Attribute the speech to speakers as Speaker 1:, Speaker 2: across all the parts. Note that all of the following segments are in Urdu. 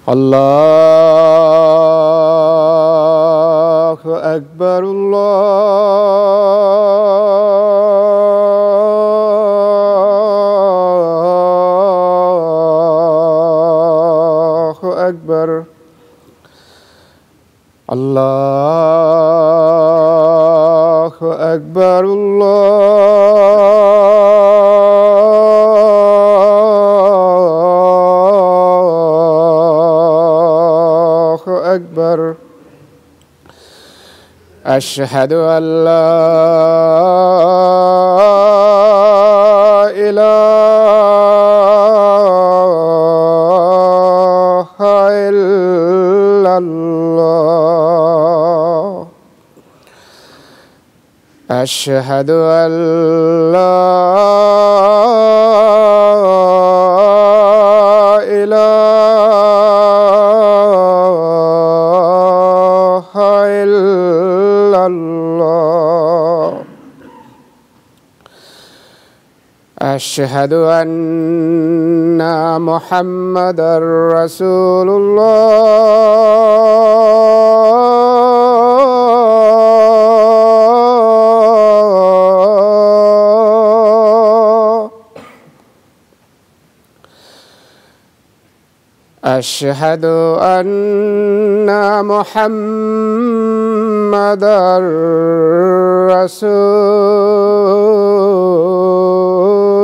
Speaker 1: اللہ اکبر اللہ اکبر اللہ اکبر اکبر اشہد ان لا الہ الا اللہ اشہد ان لا أشهد أن محمدًا رسول الله أشهد أن محمدًا رسول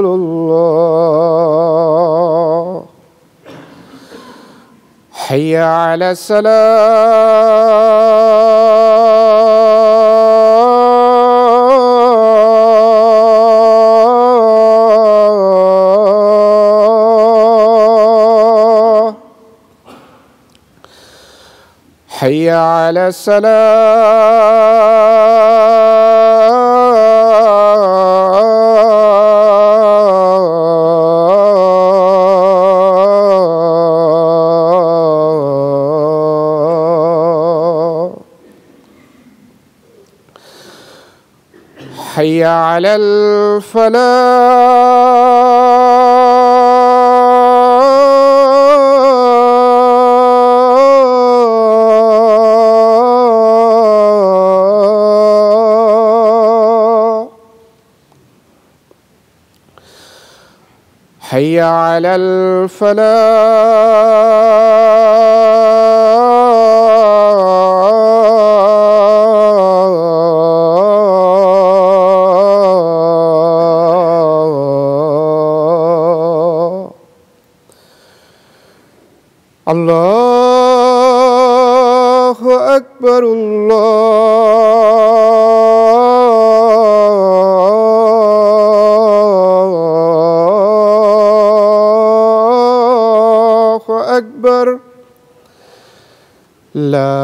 Speaker 1: الله حي على الصلاة حي على حي على الفلاح حي على الله أكبر الله أكبر لا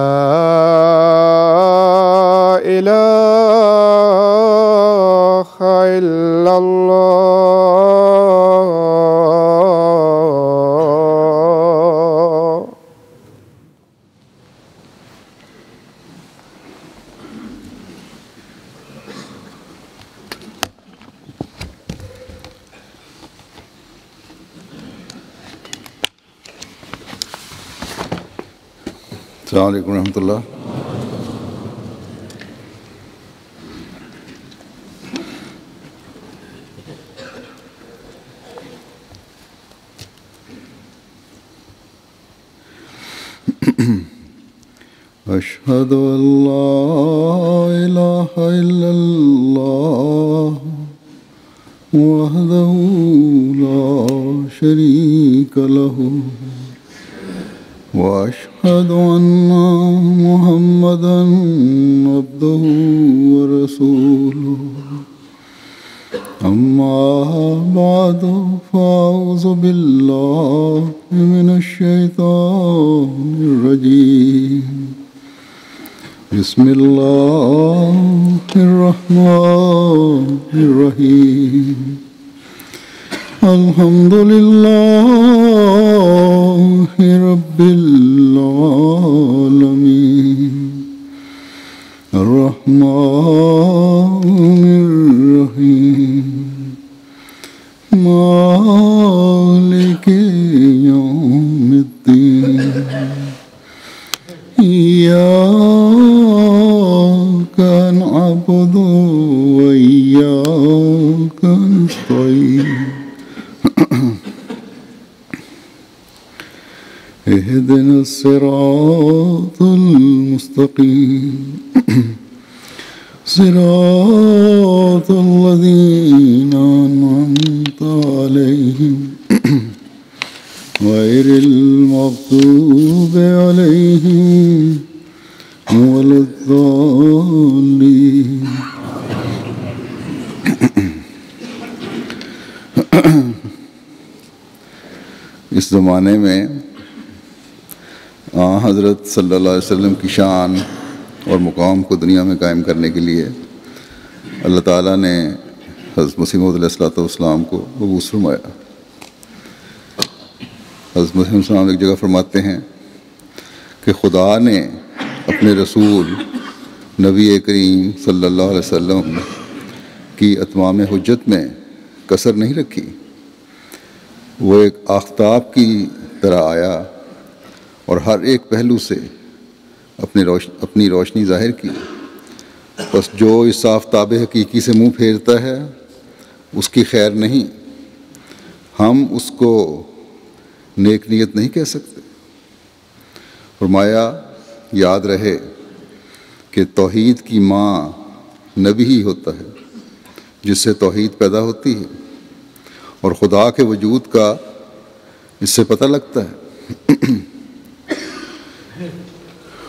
Speaker 1: إله إلا الله
Speaker 2: السلام علیکم ورحمۃ اللہ. اشہد ان لا الہ الا اللہ وحدہ لا شریک لہ واشهد ان محمدا عبده ورسوله اما بعد فاعوذ بالله من الشیطان الرجیم بسم اللہ الرحمن الرحیم الحمد لله رب العالمين الرحمن الرحيم مالك يوم الدين إياك نعبد وإياك نستعين اهدنا الصراط المستقيم صراط الذين أنعمت عليهم غير المغضوب عليهم ولا الضالين. اس زمانے میں حضرت صلی اللہ علیہ وسلم کی شان اور مقام کو دنیا میں قائم کرنے کے لیے اللہ تعالیٰ نے حضرت مسیح موعود علیہ السلام کو مبعوث فرمایا. حضرت مسیح علیہ السلام ایک جگہ فرماتے ہیں کہ خدا نے اپنے رسول نبی کریم صلی اللہ علیہ وسلم کی اتمام حجت میں کسر نہیں رکھی. وہ ایک آفتاب کی طرح آیا اور ہر ایک پہلو سے اپنی روشنی ظاہر کی. بس جو اس آفتاب حقیقی سے منہ پھیرتا ہے اس کی خیر نہیں. ہم اس کو نیک نیت نہیں کہہ سکتے. فرمایا یاد رہے کہ توحید کی ماں نبی ہی ہوتا ہے جس سے توحید پیدا ہوتی ہے اور خدا کے وجود کا اس سے پتہ لگتا ہے.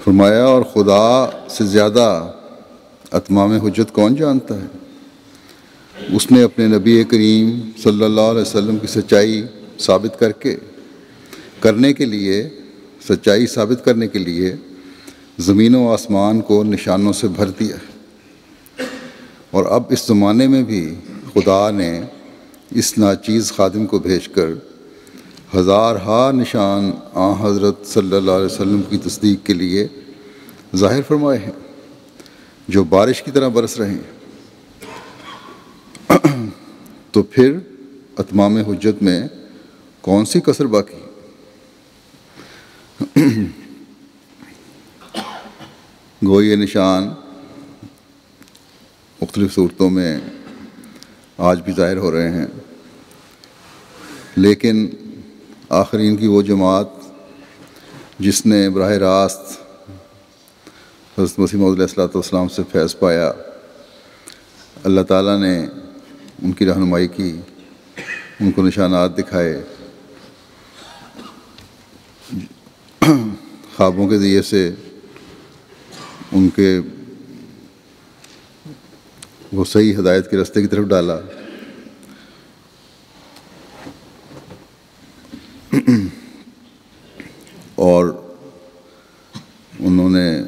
Speaker 2: فرمایا اور خدا سے زیادہ اتمام حجت کون جانتا ہے؟ اس نے اپنے نبی کریم صلی اللہ علیہ وسلم کی سچائی ثابت کرنے کے لیے زمین و آسمان کو نشانوں سے بھر دیا ہے. اور اب اس زمانے میں بھی خدا نے اس ناچیز خادم کو بھیج کر ہزارہا نشان حضرت صلی اللہ علیہ وسلم کی تصدیق کے لیے ظاہر فرمائے ہیں جو بارش کی طرح برس رہے ہیں. تو پھر اتمام حجت میں کون سی کسر باقی؟ گو یہ نشان مختلف صورتوں میں آج بھی ظاہر ہو رہے ہیں، لیکن آخرین کی وہ جماعت جس نے براہ راست حضرت مسیح موعود علیہ السلام سے فیض پایا، اللہ تعالیٰ نے ان کی رہنمائی کی، ان کو نشانات دکھائے، خوابوں کے ذریعے سے ان کے وہ صحیح ہدایت کے راستے کی طرف ڈالا. اور انہوں نے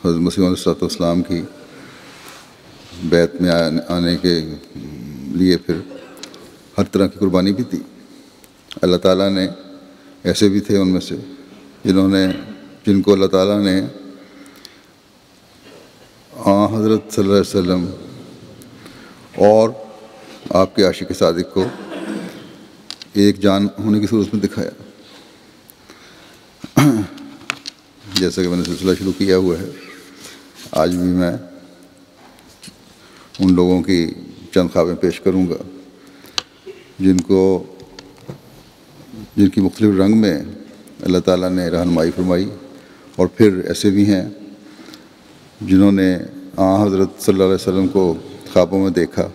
Speaker 2: حضرت مسیح علیہ السلام کی بیعت میں آنے کے لیے پھر ہر طرح کی قربانی بھی دی. اللہ تعالیٰ نے ایسے بھی تھے ان میں سے جن کو اللہ تعالیٰ نے حضرت صلی اللہ علیہ وسلم اور آپ کے عاشق صادق کو ایک جان ہونے کی صورت میں دکھایا. جیسا کہ میں نے سلسلہ شروع کیا ہوا ہے، آج بھی میں ان لوگوں کی چند خوابیں پیش کروں گا جن کی مختلف رنگ میں اللہ تعالیٰ نے رہنمائی فرمائی. اور پھر ایسے بھی ہیں جنہوں نے حضرت صلی اللہ علیہ وسلم کو خوابوں میں دیکھا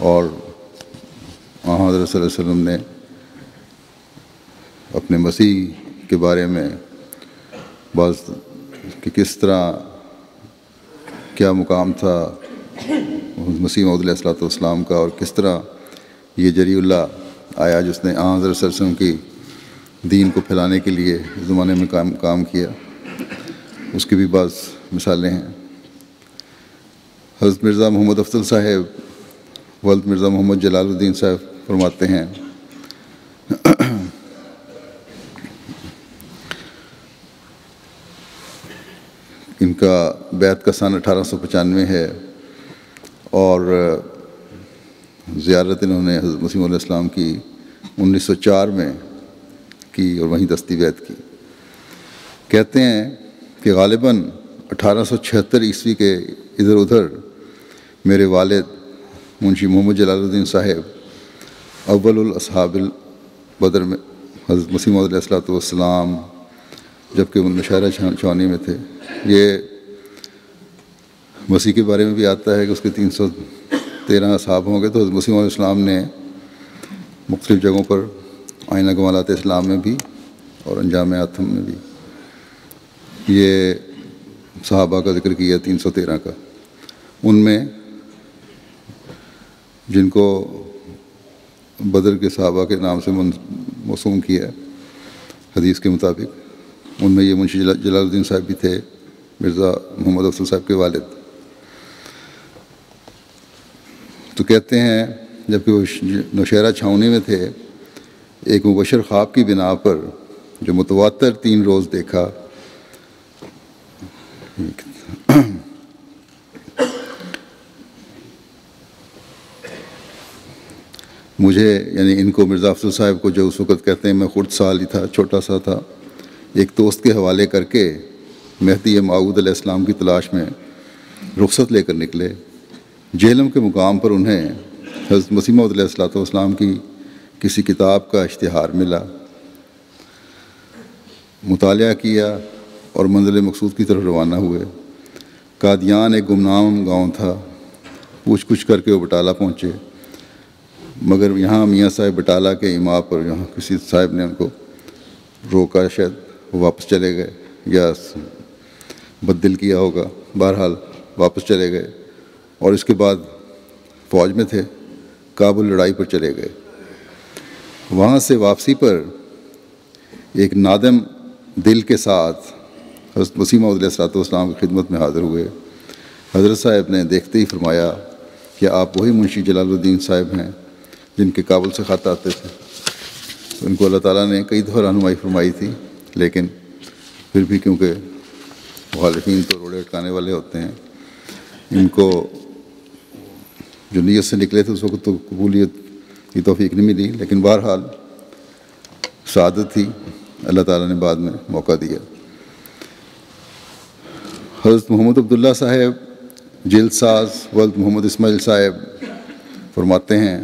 Speaker 2: اور حضرت صلی اللہ علیہ وسلم نے اپنے مسیح کے بارے میں بعض کہ کس طرح کیا مقام تھا مسیح موعود علیہ السلام کا، اور کس طرح یہ جری اللہ آیا جس نے حضرت صلی اللہ علیہ وسلم کی دین کو پھیلانے کے لیے اس زمانے میں کام کیا. اس کی بھی بعض مثالیں ہیں. حضرت مرزا محمد افضل صاحب، ولد مرزا محمد جلال الدین صاحب فرماتے ہیں ان کا بیعت کا سن 1895 ہے اور زیارت انہوں نے حضرت مسیح علیہ السلام کی 1904 میں کی اور وہیں دستی بیعت کی۔ کہتے ہیں کہ غالباً 1876 عیسوی کے ادھر ادھر میرے والد منشی محمد جلال الدین صاحب اول الاصحاب بدر میں حضرت مسیح علیہ السلام جبکہ وہ نوشہرہ چھاونی میں تھے۔ یہ مسیح کے بارے میں بھی آتا ہے کہ اس کے 313 اصحاب ہوں گے، تو حضرت مسیح علیہ السلام نے مختلف جگہوں پر آئینہ کمالات اسلام میں بھی اور انجام آتم میں بھی یہ صحابہ کا ذکر کیا 313 کا۔ ان میں جن کو بدر کے صحابہ کے نام سے موسوم کیا ہے حدیث کے مطابق، ان میں یہ منشی جلال الدین صاحب بھی تھے، مرزا محمد افضل صاحب کے والد۔ تو کہتے ہیں جبکہ وہ نوشہرہ چھاونی میں تھے، ایک مبشر خواب کی بنا پر جو متواتر 3 روز دیکھا، مجھے یعنی ان کو مرزا افضل صاحب کو جو اس وقت کہتے ہیں میں خرد سال ہی تھا، چھوٹا سا تھا، ایک دوست کے حوالے کر کے مہدی موعود علیہ السلام کی تلاش میں رخصت لے کر نکلے۔ جہلم کے مقام پر انہیں حضرت مسیح موعود علیہ السلام کی کسی کتاب کا اشتہار ملا، مطالعہ کیا اور منزل مقصود کی طرف روانہ ہوئے۔ قادیان ایک گمنام گاؤں تھا، پوچھ گچھ کر کے وہ بٹالہ پہنچے، مگر یہاں میاں صاحب بٹالہ کے اماں پر یہاں کسی صاحب نے ان کو روکا، شاید وہ واپس چلے گئے یا بد دل کیا ہوگا، بہرحال واپس چلے گئے اور اس کے بعد فوج میں تھے، کابل لڑائی پر چلے گئے۔ وہاں سے واپسی پر ایک نادم دل کے ساتھ حضرت مسیح موعود علیہ السلام کی خدمت میں حاضر ہوئے۔ حضرت صاحب نے دیکھتے ہی فرمایا کہ آپ وہی منشی جلال الدین صاحب ہیں جن کے کابل سے خط آتے تھے۔ ان کو اللہ تعالیٰ نے کئی دفعہ رہنمائی فرمائی تھی، لیکن پھر بھی کیونکہ مخالفین تو روڑے اٹکانے والے ہوتے ہیں، ان کو جو نیت سے نکلے تھے اس وقت تو قبولیت کی توفیق نہیں ملی، لیکن بہرحال سعادت تھی، اللہ تعالیٰ نے بعد میں موقع دیا۔ حضرت محمد عبداللہ صاحب جلد ساز ولد محمد اسماعیل صاحب فرماتے ہیں،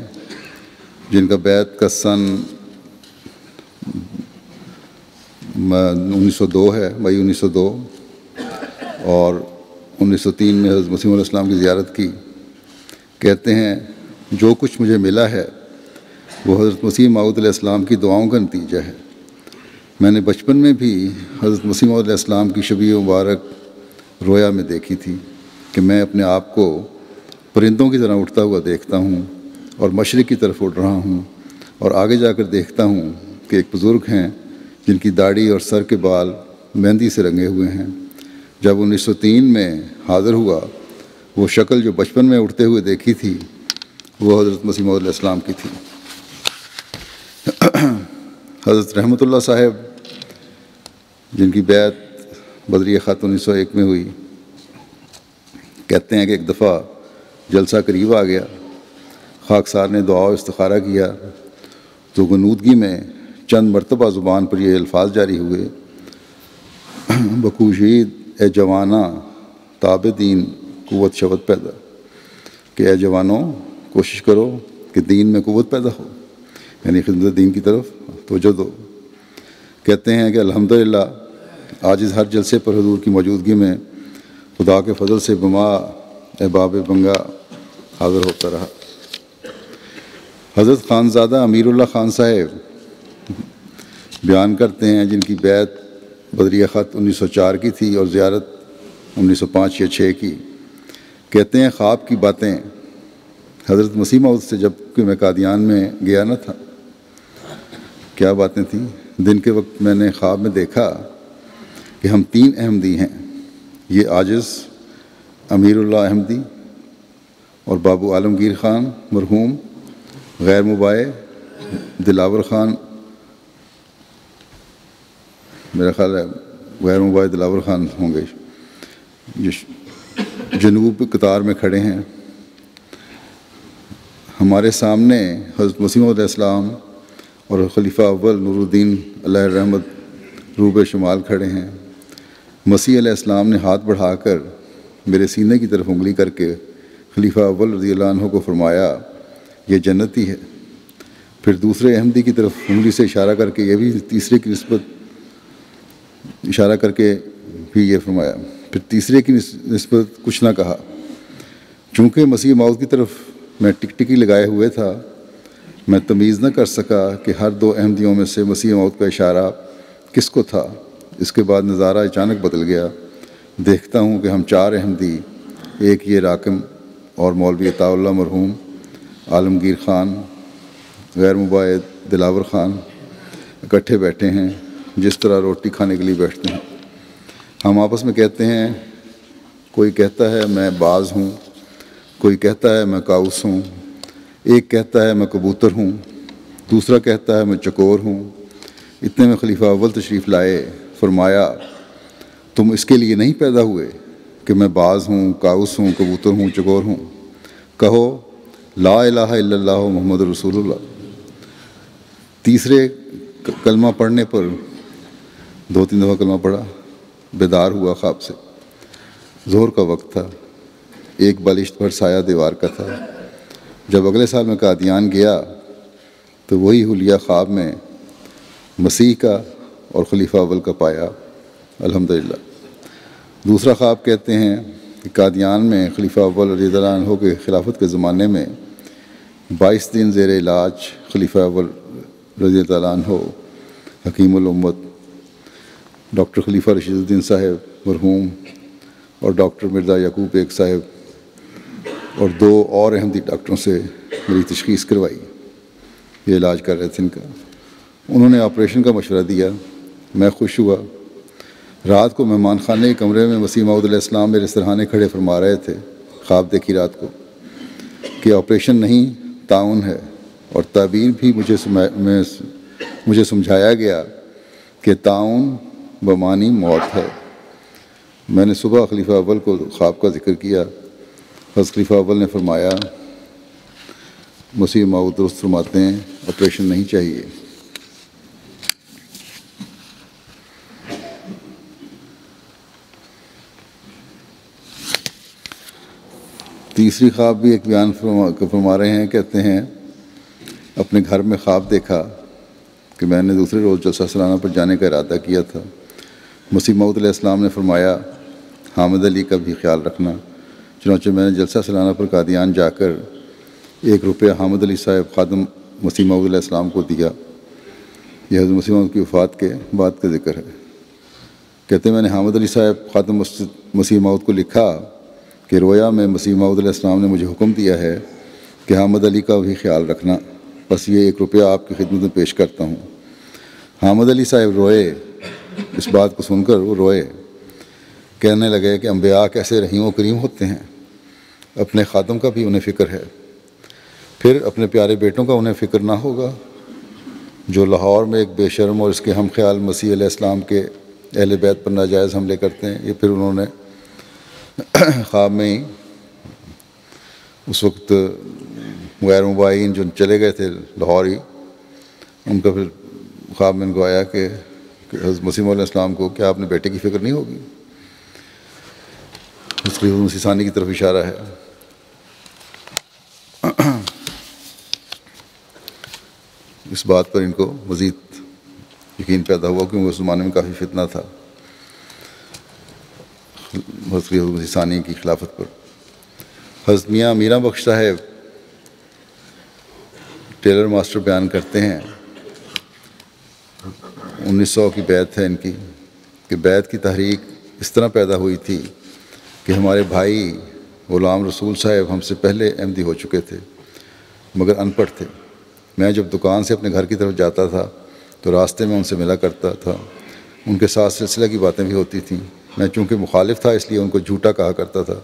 Speaker 2: جن کا بیعت کا سن 1902 ہے، مئی 1902، اور 1903 میں حضرت مسیح علیہ السلام کی زیارت کی۔ کہتے ہیں جو کچھ مجھے ملا ہے وہ حضرت مسیح موعود علیہ السلام کی دعاؤں کا نتیجہ ہے۔ میں نے بچپن میں بھی حضرت مسیح موعود علیہ السلام کی شبیہ مبارک رویا میں دیکھی تھی کہ میں اپنے آپ کو پرندوں کی طرح اٹھتا ہوا دیکھتا ہوں اور مشرق کی طرف اڑ رہا ہوں، اور آگے جا کر دیکھتا ہوں کہ ایک بزرگ ہیں جن کی داڑھی اور سر کے بال مہندی سے رنگے ہوئے ہیں۔ جب 1903 میں حاضر ہوا، وہ شکل جو بچپن میں اٹھتے ہوئے دیکھی تھی وہ حضرت مسیح موعود علیہ السلام کی تھی۔ حضرت رحمۃ اللہ صاحب جن کی بیعت بدریہ خط 1901 میں ہوئی، کہتے ہیں کہ ایک دفعہ جلسہ قریب آ گیا، خاکسار نے دعا و استخارہ کیا تو غنودگی میں چند مرتبہ زبان پر یہ الفاظ جاری ہوئے، بکوشید اے جواناں تاب دین قوت شود پیدا، کہ اے جوانوں کوشش کرو کہ دین میں قوت پیدا ہو، یعنی خدمت دین کی طرف توجہ دو۔ کہتے ہیں کہ الحمدللہ آج اس ہر جلسے پر حضور کی موجودگی میں خدا کے فضل سے بما احباب بنگا حاضر ہوتا رہا۔ حضرت خانزادہ امیر اللہ خان صاحب بیان کرتے ہیں، جن کی بیعت بدریہ خط 1904 کی تھی اور زیارت 1905 یا 6 کی۔ کہتے ہیں خواب کی باتیں حضرت مسیح موعود سے جب کہ میں قادیان میں گیا نہ تھا، کیا باتیں تھیں؟ دن کے وقت میں نے خواب میں دیکھا کہ ہم 3 احمدی ہیں، یہ عاجز امیر اللہ احمدی اور بابو عالمگیر خان مرحوم غیر مبائع دلاور خان، میرا خیال ہے غیر مبائع دلاور خان ہوں گے، جو جنوب قطار میں کھڑے ہیں. ہمارے سامنے حضرت مسیح موعود علیہ السلام اور خلیفہ اول نور الدین علیہ الرحمت روبِ شمال کھڑے ہیں. مسیح علیہ السلام نے ہاتھ بڑھا کر میرے سینے کی طرف انگلی کر کے خلیفہ اول رضی اللہ عنہ کو فرمایا یہ جنتی ہے. پھر دوسرے احمدی کی طرف انگلی سے اشارہ کر کے یہ بھی تیسرے کی نسبت اشارہ کر کے بھی یہ فرمایا. پھر تیسرے کی نسبت کچھ نہ کہا. چونکہ مسیح موعود کی طرف میں ٹکٹکی لگائے ہوئے تھا، میں تمیز نہ کر سکا کہ ہر دو احمدیوں میں سے مسیح موعود کا اشارہ کس کو تھا. اس کے بعد نظارہ اچانک بدل گیا. دیکھتا ہوں کہ ہم 4 احمدی، ایک یہ راکم اور مولوی عطاء اللہ مرحوم، عالمگیر خان، غیر مبائع دلاور خان، اکٹھے بیٹھے ہیں جس طرح روٹی کھانے کے لیے بیٹھتے ہیں. ہم آپس میں کہتے ہیں، کوئی کہتا ہے میں باز ہوں، کوئی کہتا ہے میں کاؤس ہوں، ایک کہتا ہے میں کبوتر ہوں، دوسرا کہتا ہے میں چکور ہوں. اتنے میں خلیفہ اول تشریف لائے. فرمایا تم اس کے لیے نہیں پیدا ہوئے کہ میں باز ہوں، کاؤس ہوں، کبوتر ہوں، چکور ہوں. کہو لا الہ الا اللہ محمد رسول اللہ. تیسرے کلمہ پڑھنے پر 2-3 دفعہ کلمہ پڑھا، بیدار ہوا خواب سے. ظہر کا وقت تھا، ایک بالشت پر سایہ دیوار کا تھا. جب اگلے سال میں قادیان گیا تو وہی حلیہ خواب میں مسیح کا اور خلیفہ اول کا پایا. الحمدللہ. دوسرا خواب کہتے ہیں کہ قادیان میں خلیفہ اول رضی اللہ عنہ کے خلافت کے زمانے میں 22 دن زیر علاج خلیفہ اول رضی اللہ عنہ، حکیم الامت ڈاکٹر خلیفہ رشید الدین صاحب مرحوم اور ڈاکٹر مرزا یعقوب ایک صاحب اور 2 اور احمدی ڈاکٹروں سے میری تشخیص کروائی. یہ علاج کر رہے تھے ان کا. انہوں نے آپریشن کا مشورہ دیا. میں خوش ہوا. رات کو مہمان خانے کے کمرے میں مسیح موعود علیہ السلام میرے سرہانے کھڑے فرما رہے تھے. خواب دیکھی رات کو کہ آپریشن نہیں، تعاون ہے، اور تعبیر بھی مجھے سمجھایا گیا کہ تعاون بمانی موت ہے. میں نے صبح خلیفہ اول کو خواب کا ذکر کیا. حضرت خلیفہ اول نے فرمایا مسیح موعود درست فرماتے ہیں، آپریشن نہیں چاہیے. تیسری خواب بھی ایک بیان فرما رہے ہیں. کہتے ہیں اپنے گھر میں خواب دیکھا کہ میں نے دوسرے روز جلسہ سالانہ پر جانے کا ارادہ کیا تھا. مسیح موعود علیہ السلام نے فرمایا حامد علی کا بھی خیال رکھنا. چنانچہ میں نے جلسہ سالانہ پر قادیان جا کر 1 روپیہ حامد علی صاحب خادم مسیح موعود علیہ السلام کو دیا. یہ حضرت مسیح موعود کی وفات کے بعد کا ذکر ہے. کہتے ہیں میں نے حامد علی صاحب خادم مسیح موعود کو لکھا کہ رویا میں مسیح موعود علیہ السلام نے مجھے حکم دیا ہے کہ حامد علی کا بھی خیال رکھنا، بس یہ 1 روپیہ آپ کی خدمت میں پیش کرتا ہوں. حامد علی صاحب روئے. اس بات کو سن کر وہ روئے. کہنے لگے کہ انبیاء کیسے رحیم و کریم ہوتے ہیں، اپنے خادم کا بھی انہیں فکر ہے، پھر اپنے پیارے بیٹوں کا انہیں فکر نہ ہوگا جو لاہور میں ایک بے شرم اور اس کے ہم خیال مسیح علیہ السلام کے اہل بیت پر ناجائز حملے کرتے ہیں. یہ پھر انہوں نے خواب میں ہی اس وقت غیر مبائعین جو چلے گئے تھے لاہور ہی، ان کا پھر خواب میں ان کو آیا کہ حضرت مسیح علیہ السلام کو کیا اپنے بیٹے کی فکر نہیں ہوگی. اس لیے مسیح ثانی کی طرف اشارہ ہے. اس بات پر ان کو مزید یقین پیدا ہوا کیونکہ اس زمانے میں کافی فتنہ تھا حضرت مسیح ثانی کی خلافت پر. حضرت میاں میرا بخش صاحب ٹیلر ماسٹر بیان کرتے ہیں 1900 کی بیعت ہے ان کی، کہ بیعت کی تحریک اس طرح پیدا ہوئی تھی کہ ہمارے بھائی غلام رسول صاحب ہم سے پہلے احمدی ہو چکے تھے مگر ان پڑھ تھے. میں جب دکان سے اپنے گھر کی طرف جاتا تھا تو راستے میں ان سے ملا کرتا تھا. ان کے ساتھ سلسلہ کی باتیں بھی ہوتی تھیں. میں چونکہ مخالف تھا اس لیے ان کو جھوٹا کہا کرتا تھا،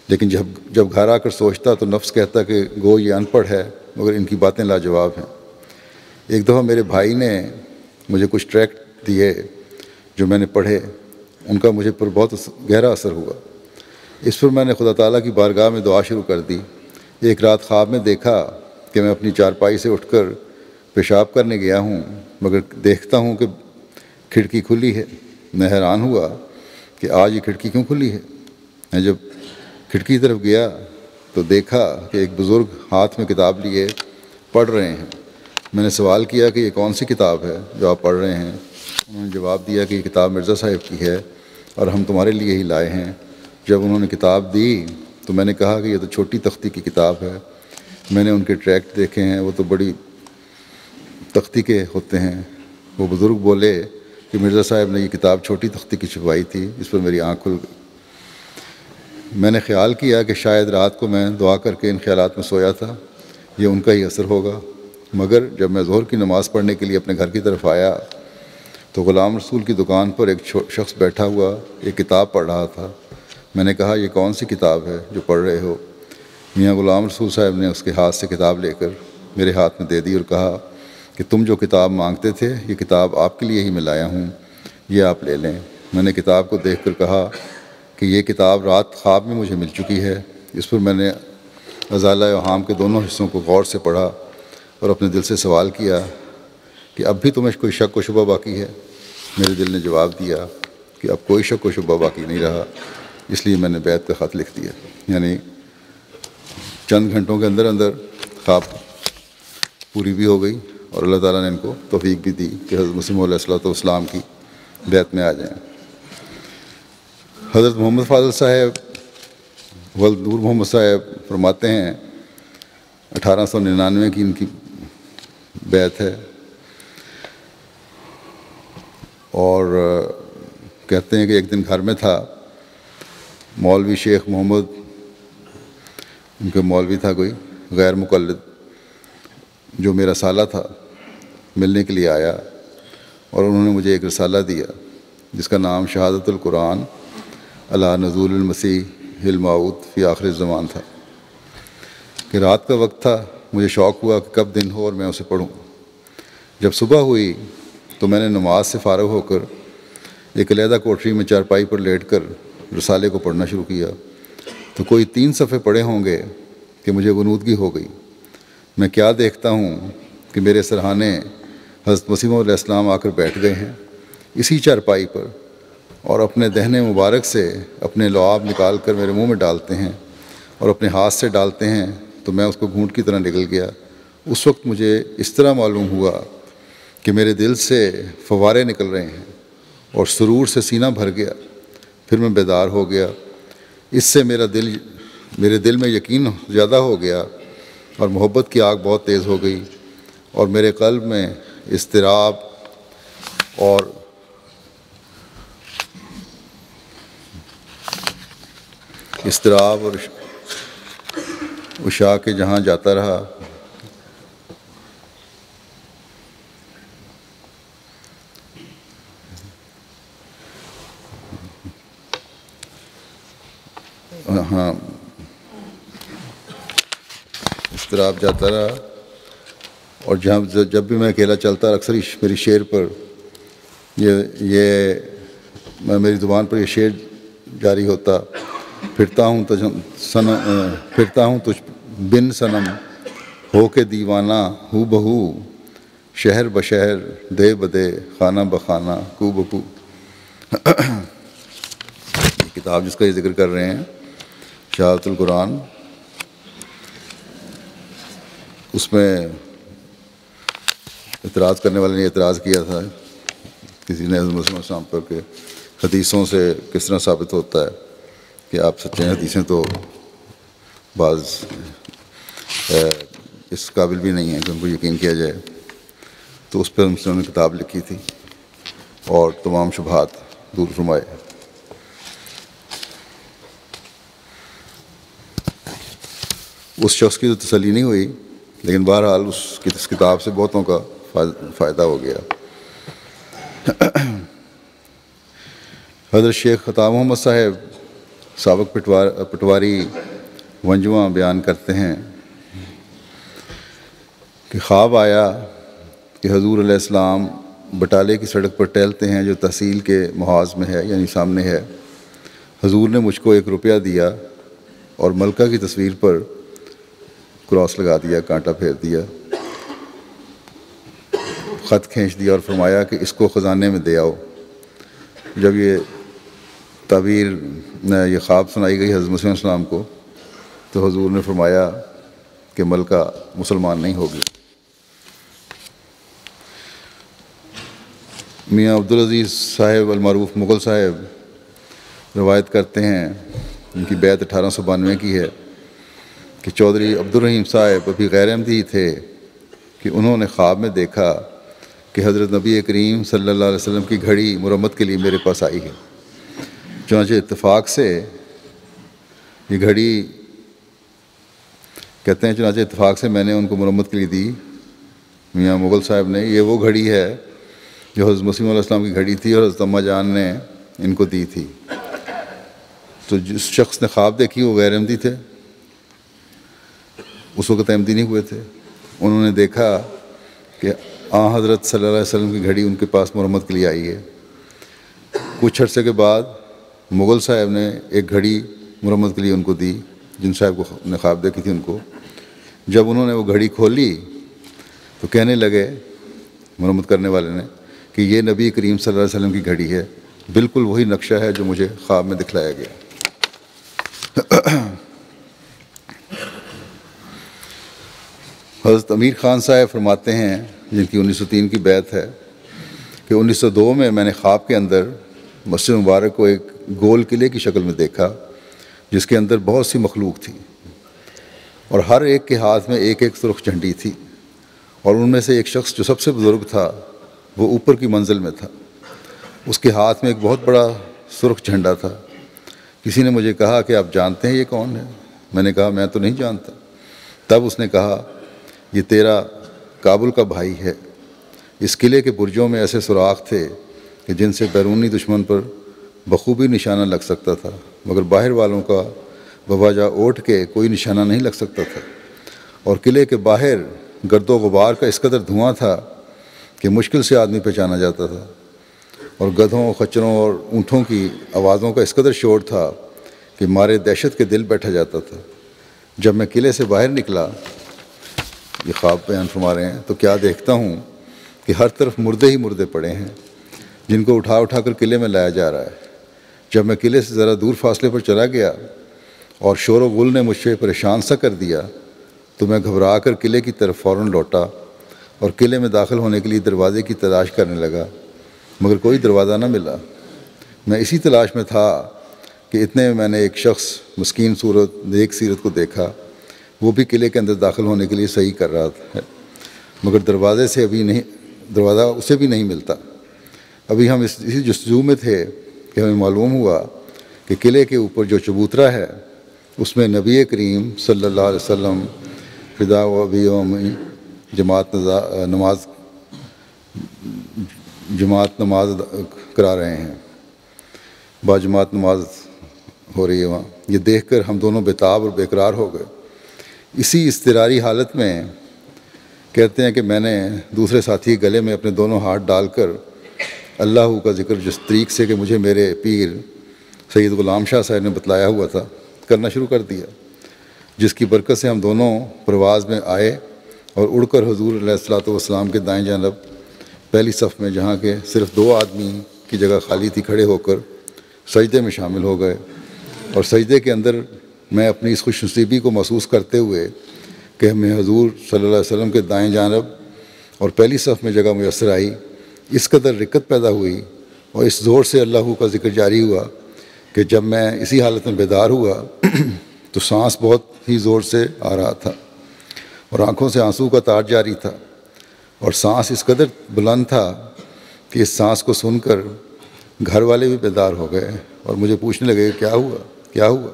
Speaker 2: لیکن جب گھر آ کر سوچتا تو نفس کہتا کہ گو یہ ان پڑھ ہے، مگر ان کی باتیں لاجواب ہیں۔ ایک دفعہ میرے بھائی نے مجھے کچھ ٹریکٹ دیے جو میں نے پڑھے، ان کا مجھے پر بہت گہرا اثر ہوا۔ اس پر میں نے خدا تعالیٰ کی بارگاہ میں دعا شروع کر دی۔ ایک رات خواب میں دیکھا کہ میں اپنی چارپائی سے اٹھ کر پیشاب کرنے گیا ہوں، مگر دیکھتا ہوں کہ کھڑکی کھلی ہے۔ میں حیران ہوا کہ آج یہ کھڑکی کیوں کھلی ہے۔ میں جب کھڑکی کی طرف گیا تو دیکھا کہ ایک بزرگ ہاتھ میں کتاب لیے پڑھ رہے ہیں۔ میں نے سوال کیا کہ یہ کون سی کتاب ہے جو آپ پڑھ رہے ہیں؟ انہوں نے جواب دیا کہ یہ کتاب مرزا صاحب کی ہے اور ہم تمہارے لیے ہی لائے ہیں۔ جب انہوں نے کتاب دی تو میں نے کہا کہ یہ تو چھوٹی تختی کی کتاب ہے۔ میں نے ان کے ٹریکٹ دیکھے ہیں، وہ تو بڑی تختی کے ہوتے ہیں۔ وہ بزرگ بولے کہ مرزا صاحب نے یہ کتاب چھوٹی تختی کی چھپوائی تھی۔ اس پر میری آنکھ کھل گئی۔ میں نے خیال کیا کہ شاید رات کو میں دعا کر کے ان خیالات میں سویا تھا، یہ ان کا ہی اثر ہوگا۔ مگر جب میں ظہر کی نماز پڑھنے کے لیے اپنے گھر کی طرف آیا تو غلام رسول کی دکان پر ایک شخص بیٹھا ہوا ایک کتاب پڑھ رہا تھا۔ میں نے کہا یہ کون سی کتاب ہے جو پڑھ رہے ہو؟ میاں غلام رسول صاحب نے اس کے ہاتھ سے کتاب لے کر میرے ہاتھ میں دے دی اور کہا کہ تم جو کتاب مانگتے تھے یہ کتاب آپ کے لیے ہی میں لایا ہوں، یہ آپ لے لیں۔ میں نے کتاب کو دیکھ کر کہا کہ یہ کتاب رات خواب میں مجھے مل چکی ہے۔ اس پر میں نے ازالہ اوہام کے دونوں حصوں کو غور سے پڑھا اور اپنے دل سے سوال کیا کہ اب بھی تمہیں کوئی شک و شبہ باقی ہے؟ میرے دل نے جواب دیا کہ اب کوئی شک و شبہ باقی نہیں رہا، اس لیے میں نے بیعت کا خط لکھ دیا۔ یعنی چند گھنٹوں کے اندر اندر خواب پوری بھی ہو گئی اور اللہ تعالیٰ نے ان کو توفیق بھی دی کہ حضرت مسیح موعود علیہ السلام کی بیعت میں آ جائیں۔ حضرت محمد فاضل صاحب ولد نور محمد صاحب فرماتے ہیں 1899 کی ان کی بیعت ہے، اور کہتے ہیں کہ ایک دن گھر میں تھا، مولوی شیخ محمد، ان کا مولوی تھا کوئی غیر مقلد جو میرا سالہ تھا، ملنے کے لیے آیا اور انہوں نے مجھے ایک رسالہ دیا جس کا نام شہادت القرآن علی نزول المسیح الموعود فی آخر الزمان تھا۔ کہ رات کا وقت تھا، مجھے شوق ہوا کہ کب دن ہو اور میں اسے پڑھوں۔ جب صبح ہوئی تو میں نے نماز سے فارغ ہو کر ایک علیحدہ کوٹری میں چارپائی پر لیٹ کر رسالے کو پڑھنا شروع کیا تو کوئی 3 صفحے پڑھے ہوں گے کہ مجھے غنودگی ہو گئی۔ میں کیا دیکھتا ہوں کہ میرے سرہانے حضرت مسیح موعود علیہ السلام آ کر بیٹھ گئے ہیں اسی چارپائی پر، اور اپنے دہنے مبارک سے اپنے لعاب نکال کر میرے منہ میں ڈالتے ہیں اور اپنے ہاتھ سے ڈالتے ہیں تو میں اس کو گھونٹ کی طرح نگل گیا۔ اس وقت مجھے اس طرح معلوم ہوا کہ میرے دل سے فوارے نکل رہے ہیں اور سرور سے سینہ بھر گیا۔ پھر میں بیدار ہو گیا۔ اس سے میرے دل میں یقین زیادہ ہو گیا اور محبت کی آگ بہت تیز ہو گئی، اور میرے قلب میں اضطراب اور اشاع کے جہاں جاتا رہا۔ ہاں، اضطراب جاتا رہا، اور جب بھی میں اکیلا چلتا اکثر میری شعر پر میری زبان پر یہ شعر جاری ہوتا، پھرتا ہوں تجھ بن صنم ہو کے دیوانہ ہو بہو، شہر بشہر دے بدے خانہ بخانہ کو بکو۔ یہ کتاب جس کا یہ ذکر کر رہے ہیں شہادت القرآن، اس میں اعتراض کرنے والے نے اعتراض کیا تھا، کسی نے حضرت مسیح السلام پر کہ حدیثوں سے کس طرح ثابت ہوتا ہے کہ آپ سچے ہیں؟ حدیثیں تو بعض اس قابل بھی نہیں ہیں کہ ان کو یقین کیا جائے۔ تو اس پر انہوں نے کتاب لکھی تھی اور تمام شبہات دور فرمائے۔ اس شخص کی تو تسلی نہیں ہوئی، لیکن بہرحال اس کتاب سے بہتوں کا فائدہ ہو گیا۔ حضرت شیخ عطا محمد صاحب سابق پٹواری ونجواں بیان کرتے ہیں کہ خواب آیا کہ حضور علیہ السلام بٹالے کی سڑک پر ٹہلتے ہیں جو تحصیل کے محاذ میں ہے، یعنی سامنے ہے۔ حضور نے مجھ کو 1 روپیہ دیا اور ملکہ کی تصویر پر کراس لگا دیا، کانٹا پھیر دیا، خط کھینچ دیا اور فرمایا کہ اس کو خزانے میں دے آؤ۔ جب یہ تعبیر یہ خواب سنائی گئی حضرت مسیح علیہ السلام کو تو حضور نے فرمایا کہ ملکہ مسلمان نہیں ہوگی۔ میاں عبدالعزیز صاحب المعروف مغل صاحب روایت کرتے ہیں، ان کی بیعت 1892 کی ہے کہ چودھری عبدالرحیم صاحب ابھی غیر احمدی ہی تھے کہ انہوں نے خواب میں دیکھا کہ حضرت نبی کریم صلی اللہ علیہ وسلم کی گھڑی مرمت کے لیے میرے پاس آئی ہے۔ چنانچہ اتفاق سے یہ گھڑی کہتے ہیں چنانچہ اتفاق سے میں نے ان کو مرمت کے لیے دی۔ میاں مغل صاحب نے، یہ وہ گھڑی ہے جو حضرت مسیح علیہ السلام کی گھڑی تھی اور حضرت اماں جان نے ان کو دی تھی۔ تو جس شخص نے خواب دیکھی وہ غیر احمدی تھے، اس وقت احمدی نہیں ہوئے تھے۔ انہوں نے دیکھا کہ حضرت صلی اللہ علیہ وسلم کی گھڑی ان کے پاس مرمت کے لیے آئی ہے۔ کچھ عرصے کے بعد مغل صاحب نے ایک گھڑی مرمت کے لیے ان کو دی، جن صاحب کو نے خواب دیکھی تھی ان کو۔ جب انہوں نے وہ گھڑی کھولی تو کہنے لگے مرمت کرنے والے نے کہ یہ نبی کریم صلی اللہ علیہ وسلم کی گھڑی ہے، بالکل وہی نقشہ ہے جو مجھے خواب میں دکھلایا گیا۔ حضرت امیر خان صاحب فرماتے ہیں، جن کی 1903 کی بیعت ہے، کہ 1902 میں نے خواب کے اندر مسجد مبارک کو ایک گول قلعے کی شکل میں دیکھا جس کے اندر بہت سی مخلوق تھی اور ہر ایک کے ہاتھ میں ایک ایک سرخ جھنڈی تھی، اور ان میں سے ایک شخص جو سب سے بزرگ تھا وہ اوپر کی منزل میں تھا، اس کے ہاتھ میں ایک بہت بڑا سرخ جھنڈا تھا۔ کسی نے مجھے کہا کہ آپ جانتے ہیں یہ کون ہے؟ میں نے کہا میں تو نہیں جانتا۔ تب اس نے کہا یہ تیرا کابل کا بھائی ہے۔ اس قلعے کے برجوں میں ایسے سوراخ تھے کہ جن سے بیرونی دشمن پر بخوبی نشانہ لگ سکتا تھا، مگر باہر والوں کا بوجہ اوٹ کے کوئی نشانہ نہیں لگ سکتا تھا، اور قلعے کے باہر گرد و غبار کا اس قدر دھواں تھا کہ مشکل سے آدمی پہچانا جاتا تھا، اور گدھوں، خچروں اور اونٹوں کی آوازوں کا اس قدر شور تھا کہ مارے دہشت کے دل بیٹھا جاتا تھا۔ جب میں قلعے سے باہر نکلا، یہ خواب بیان فرما رہے ہیں، تو کیا دیکھتا ہوں کہ ہر طرف مردے ہی مردے پڑے ہیں جن کو اٹھا اٹھا کر قلعے میں لایا جا رہا ہے۔ جب میں قلعے سے ذرا دور فاصلے پر چلا گیا اور شور و غل نے مجھ سے پریشان سا کر دیا تو میں گھبرا کر قلعے کی طرف فوراً لوٹا اور قلعے میں داخل ہونے کے لیے دروازے کی تلاش کرنے لگا، مگر کوئی دروازہ نہ ملا۔ میں اسی تلاش میں تھا کہ اتنے میں میں نے ایک شخص مسکین صورت نیک سیرت کو دیکھا، وہ بھی قلعے کے اندر داخل ہونے کے لیے صحیح کر رہا تھا، مگر دروازہ اسے بھی نہیں ملتا۔ ابھی ہم اسی جستجو میں تھے کہ ہمیں معلوم ہوا کہ قلعے کے اوپر جو چبوترا ہے اس میں نبی کریم صلی اللہ علیہ وسلم فدا و ابی یومی جماعت نماز کرا رہے ہیں، باجماعت نماز ہو رہی ہے وہاں۔ یہ دیکھ کر ہم دونوں بےتاب اور بےقرار ہو گئے۔ اسی اضطراری حالت میں کہتے ہیں کہ میں نے دوسرے ساتھی کے گلے میں اپنے دونوں ہاتھ ڈال کر اللہ کا ذکر جس طریق سے کہ مجھے میرے پیر سید غلام شاہ صاحب نے بتلایا ہوا تھا کرنا شروع کر دیا، جس کی برکت سے ہم دونوں پرواز میں آئے اور اڑ کر حضور علیہ الصلوۃ والسلام کے دائیں جانب پہلی صف میں، جہاں کے صرف 2 آدمی کی جگہ خالی تھی، کھڑے ہو کر سجدے میں شامل ہو گئے۔ اور سجدے کے اندر میں اپنی اس خوش نصیبی کو محسوس کرتے ہوئے کہ ہمیں حضور صلی اللہ علیہ وسلم کے دائیں جانب اور پہلی صف میں جگہ میسر آئی، اس قدر رکت پیدا ہوئی اور اس زور سے اللہ کا ذکر جاری ہوا کہ جب میں اسی حالت میں بیدار ہوا تو سانس بہت ہی زور سے آ رہا تھا اور آنکھوں سے آنسو کا تار جاری تھا، اور سانس اس قدر بلند تھا کہ اس سانس کو سن کر گھر والے بھی بیدار ہو گئے اور مجھے پوچھنے لگے کیا ہوا،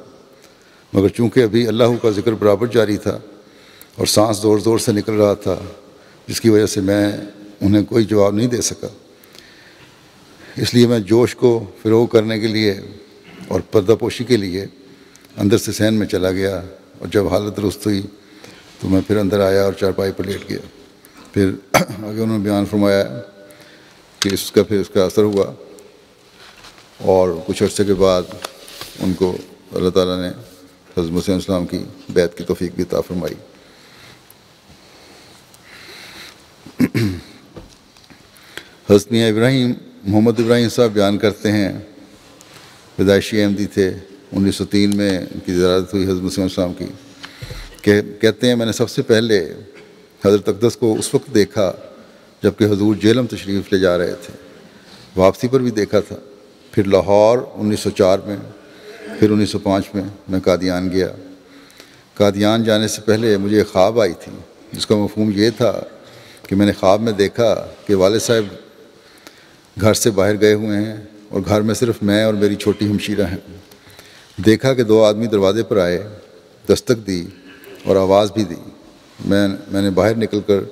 Speaker 2: مگر چونکہ ابھی اللہ کا ذکر برابر جاری تھا اور سانس زور زور سے نکل رہا تھا، جس کی وجہ سے میں انہیں کوئی جواب نہیں دے سکا۔ اس لیے میں جوش کو فروغ کرنے کے لیے اور پردہ پوشی کے لیے اندر سے صحن میں چلا گیا، اور جب حالت درست ہوئی تو میں پھر اندر آیا اور چارپائی پر لیٹ گیا۔ پھر آگے انہوں نے بیان فرمایا کہ اس کا اثر ہوا، اور کچھ عرصے کے بعد ان کو اللہ تعالیٰ نے حضرت مسیح علیہ السلام کی بیعت کی توفیق بھی عطا فرمائی۔ حضرت میاں ابراہیم محمد ابراہیم صاحب بیان کرتے ہیں، پیدائشی احمدی تھے، 1903 میں ان کی زیارت ہوئی حضرت مسیح علیہ السلام کی، کہتے ہیں میں نے سب سے پہلے حضرت اقدس کو اس وقت دیکھا جب کہ حضور جہلم تشریف لے جا رہے تھے، واپسی پر بھی دیکھا تھا، پھر لاہور 1904 میں، پھر 1905 میں میں قادیان گیا۔ قادیان جانے سے پہلے مجھے ایک خواب آئی تھی جس کا مفہوم یہ تھا کہ میں نے خواب میں دیکھا کہ والد صاحب گھر سے باہر گئے ہوئے ہیں اور گھر میں صرف میں اور میری چھوٹی ہمشیرہ ہیں۔ دیکھا کہ 2 آدمی دروازے پر آئے، دستک دی اور آواز بھی دی۔ میں نے باہر نکل کر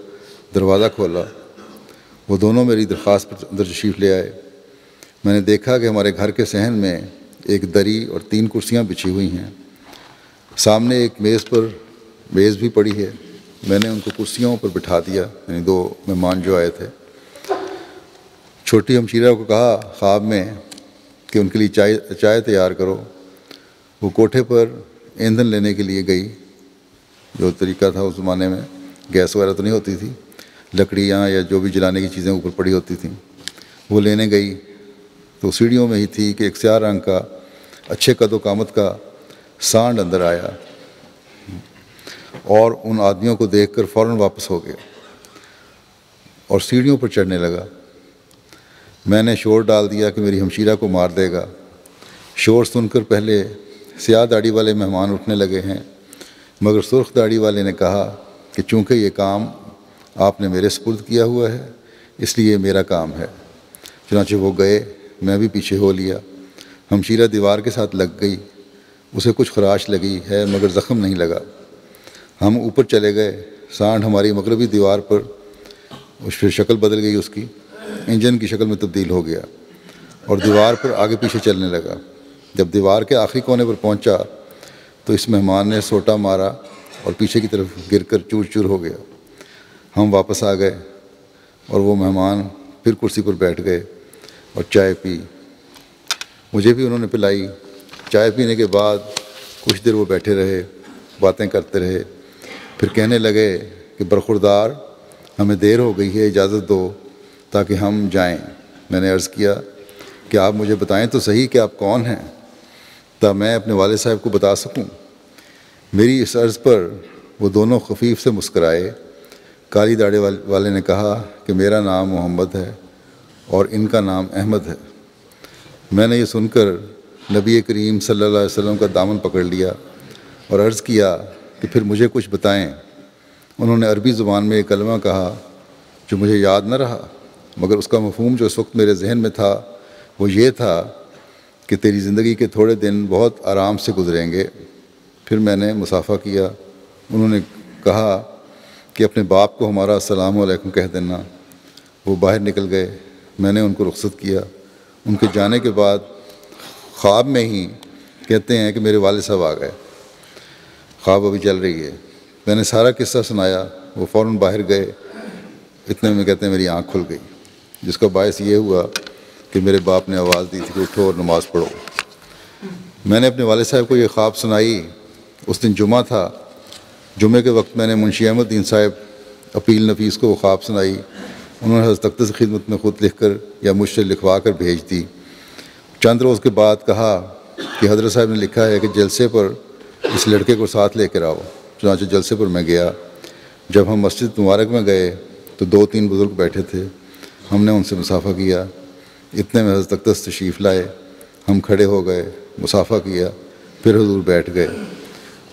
Speaker 2: دروازہ کھولا، وہ دونوں میری درخواست پر اندر تشریف لے آئے۔ میں نے دیکھا کہ ہمارے گھر کے صحن میں ایک دری اور 3 کرسیاں بچھی ہوئی ہیں، سامنے ایک میز بھی پڑی ہے۔ میں نے ان کو کرسیوں پر بٹھا دیا، یعنی 2 مہمان جو آئے تھے۔ چھوٹی ہمشیرہ کو کہا خواب میں کہ ان کے لیے چائے تیار کرو۔ وہ کوٹھے پر ایندھن لینے کے لیے گئی، جو طریقہ تھا اس زمانے میں، گیس وغیرہ تو نہیں ہوتی تھی، لکڑیاں یا جو بھی جلانے کی چیزیں اوپر پڑی ہوتی تھیں، وہ لینے گئی تو سیڑھیوں میں ہی تھی کہ ایک سیاہ رنگ کا اچھے قد و قامت کا سانڈ اندر آیا اور ان آدمیوں کو دیکھ کر فوراً واپس ہو گیا اور سیڑھیوں پر چڑھنے لگا۔ میں نے شور ڈال دیا کہ میری ہمشیرہ کو مار دے گا۔ شور سن کر پہلے سیاہ داڑھی والے مہمان اٹھنے لگے ہیں، مگر سرخ داڑھی والے نے کہا کہ چونکہ یہ کام آپ نے میرے سپرد کیا ہوا ہے اس لیے یہ میرا کام ہے۔ چنانچہ وہ گئے، میں بھی پیچھے ہو لیا۔ ہمشیرہ دیوار کے ساتھ لگ گئی، اسے کچھ خراش لگی ہے مگر زخم نہیں لگا۔ ہم اوپر چلے گئے، سانڈ ہماری مغربی دیوار پر، پھر شکل بدل گئی، اس کی انجن کی شکل میں تبدیل ہو گیا اور دیوار پر آگے پیچھے چلنے لگا۔ جب دیوار کے آخری کونے پر پہنچا تو اس مہمان نے سوٹا مارا اور پیچھے کی طرف گر کر چور چور ہو گیا۔ ہم واپس آ گئے اور وہ مہمان پھر کرسی پر بیٹھ گئے اور چائے پی، مجھے بھی انہوں نے پلائی۔ چائے پینے کے بعد کچھ دیر وہ بیٹھے رہے، باتیں کرتے رہے، پھر کہنے لگے کہ برخوردار ہمیں دیر ہو گئی ہے، اجازت دو تاکہ ہم جائیں۔ میں نے عرض کیا کہ آپ مجھے بتائیں تو صحیح کہ آپ کون ہیں تاکہ میں اپنے والد صاحب کو بتا سکوں۔ میری اس عرض پر وہ دونوں خفیف سے مسکرائے۔ کالی داڑھی والے نے کہا کہ میرا نام محمد ہے اور ان کا نام احمد ہے۔ میں نے یہ سن کر نبی کریم صلی اللہ علیہ وسلم کا دامن پکڑ لیا اور عرض کیا کہ پھر مجھے کچھ بتائیں۔ انہوں نے عربی زبان میں ایک کلمہ کہا جو مجھے یاد نہ رہا، مگر اس کا مفہوم جو اس وقت میرے ذہن میں تھا وہ یہ تھا کہ تیری زندگی کے تھوڑے دن بہت آرام سے گزریں گے۔ پھر میں نے مصافحہ کیا۔ انہوں نے کہا کہ اپنے باپ کو ہمارا السلام علیکم کہہ دینا۔ وہ باہر نکل گئے، میں نے ان کو رخصت کیا۔ ان کے جانے کے بعد خواب میں ہی کہتے ہیں کہ میرے والد صاحب آ گئے، خواب ابھی چل رہی ہے۔ میں نے سارا قصہ سنایا، وہ فوراً باہر گئے۔ اتنے میں کہتے ہیں میری آنکھ کھل گئی، جس کا باعث یہ ہوا کہ میرے باپ نے آواز دی تھی کہ اٹھو اور نماز پڑھو۔ میں نے اپنے والد صاحب کو یہ خواب سنائی۔ اس دن جمعہ تھا۔ جمعے کے وقت میں نے منشی احمد دین صاحب اپیل نفیس کو وہ خواب سنائی۔ انہوں نے حضرت اقدس کی خدمت میں خود لکھ کر یا مجھ سے لکھوا کر بھیج دی۔ چند روز کے بعد کہا کہ حضرت صاحب نے لکھا ہے کہ جلسے پر اس لڑکے کو ساتھ لے کر آؤ۔ چنانچہ جلسے پر میں گیا۔ جب ہم مسجد مبارک میں گئے تو 2-3 بزرگ بیٹھے تھے، ہم نے ان سے مصافحہ کیا۔ اتنے میں حضرت اقدس تشریف لائے، ہم کھڑے ہو گئے، مصافحہ کیا، پھر حضور بیٹھ گئے۔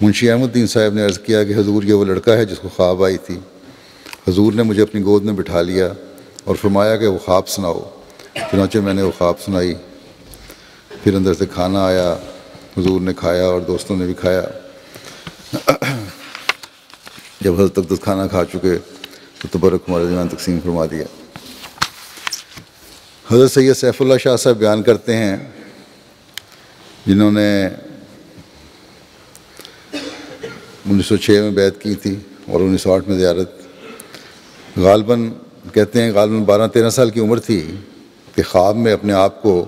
Speaker 2: منشی احمد دین صاحب نے عرض کیا کہ حضور یہ وہ لڑکا ہے جس کو خواب آئی تھی۔ حضور نے مجھے اپنی گود میں بٹھا لیا اور فرمایا کہ وہ خواب سناؤ۔ چنانچہ میں نے وہ خواب سنائی۔ پھر اندر سے کھانا آیا، حضور نے کھایا اور دوستوں نے بھی کھایا۔ جب حضرت اقدس کھانا کھا چکے تو تبرک ہمارے درمیان تقسیم فرما دیا۔ حضرت سید سیف اللہ شاہ صاحب بیان کرتے ہیں، جنہوں نے 1906 میں بیعت کی تھی اور 1908 میں زیارت۔ غالباً کہتے ہیں غالباً 12-13 سال کی عمر تھی کہ خواب میں اپنے آپ کو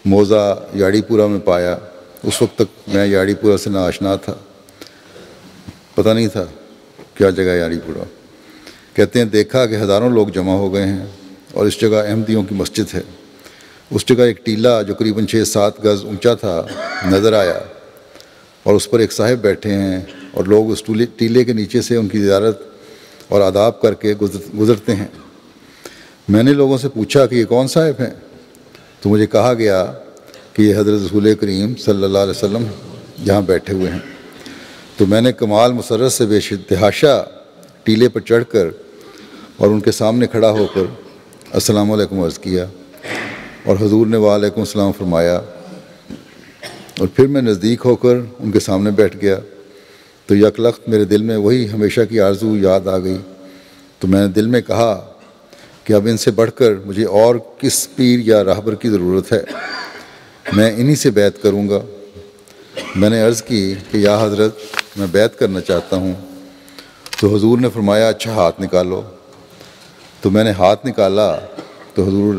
Speaker 2: موزہ یاڑی پورہ میں پایا۔ اس وقت تک میں یاڑی پورہ سے ناآشنا تھا، پتہ نہیں تھا کیا جگہ یاڑی پورہ۔ کہتے ہیں دیکھا کہ ہزاروں لوگ جمع ہو گئے ہیں اور اس جگہ احمدیوں کی مسجد ہے۔ اس جگہ ایک ٹیلہ جو قریباً 6-7 گز اونچا تھا نظر آیا اور اس پر ایک صاحب بیٹھے ہیں اور لوگ اس ٹیلے کے نیچے سے ان کی زیارت اور آداب کر کے گزرتے ہیں۔ میں نے لوگوں سے پوچھا کہ یہ کون صاحب ہیں؟ تو مجھے کہا گیا کہ یہ حضرت رسول کریم صلی اللہ علیہ وسلم یہاں بیٹھے ہوئے ہیں۔ تو میں نے کمال مسرت سے بے تحاشا ٹیلے پر چڑھ کر اور ان کے سامنے کھڑا ہو کر السلام علیکم عرض کیا اور حضور نے وعلیکم السلام فرمایا، اور پھر میں نزدیک ہو کر ان کے سامنے بیٹھ گیا تو یک لخت میرے دل میں وہی ہمیشہ کی آرزو یاد آ گئی۔ تو میں نے دل میں کہا کہ اب ان سے بڑھ کر مجھے اور کس پیر یا راہبر کی ضرورت ہے، میں انہی سے بیعت کروں گا۔ میں نے عرض کی کہ یا حضرت میں بیعت کرنا چاہتا ہوں۔ تو حضور نے فرمایا اچھا ہاتھ نکالو۔ تو میں نے ہاتھ نکالا تو حضور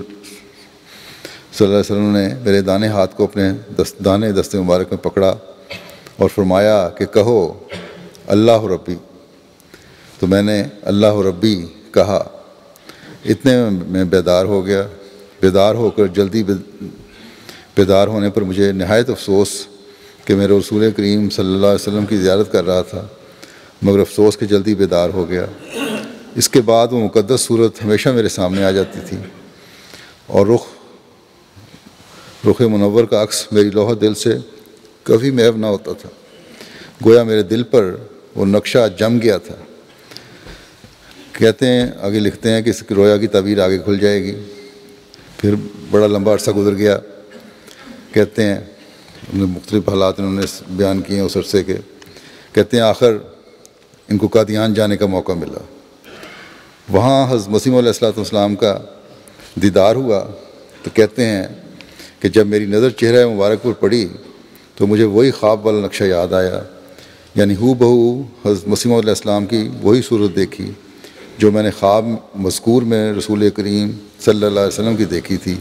Speaker 2: صلی اللہ علیہ وسلم نے میرے دانے ہاتھ کو اپنے دانے دست مبارک میں پکڑا اور فرمایا کہ کہو اللہ ربی۔ تو میں نے اللہ ربی کہا۔ اتنے میں بیدار ہو گیا۔ بیدار ہو کر جلدی بیدار ہونے پر مجھے نہایت افسوس کہ میں رسول کریم صلی اللہ علیہ وسلم کی زیارت کر رہا تھا، مگر افسوس کہ جلدی بیدار ہو گیا۔ اس کے بعد وہ مقدس صورت ہمیشہ میرے سامنے آ جاتی تھی اور رخ منور کا عکس میری لوح دل سے کبھی محو نہ ہوتا تھا، گویا میرے دل پر وہ نقشہ جم گیا تھا۔ کہتے ہیں آگے لکھتے ہیں کہ اس رویا کی تعبیر آگے کھل جائے گی۔ پھر بڑا لمبا عرصہ گزر گیا۔ کہتے ہیں مختلف حالات انہوں نے بیان کیے ہیں اس عرصے کے۔ کہتے ہیں آخر ان کو قادیان جانے کا موقع ملا۔ وہاں حضرت مسیح علیہ السلام کا دیدار ہوا۔ تو کہتے ہیں کہ جب میری نظر چہرہ مبارک پر پڑی تو مجھے وہی خواب والا نقشہ یاد آیا، یعنی ہو بہو حضرت مسیح علیہ السلام کی وہی صورت دیکھی جو میں نے خواب مذکور میں رسول کریم صلی اللہ علیہ وسلم کی دیکھی تھی۔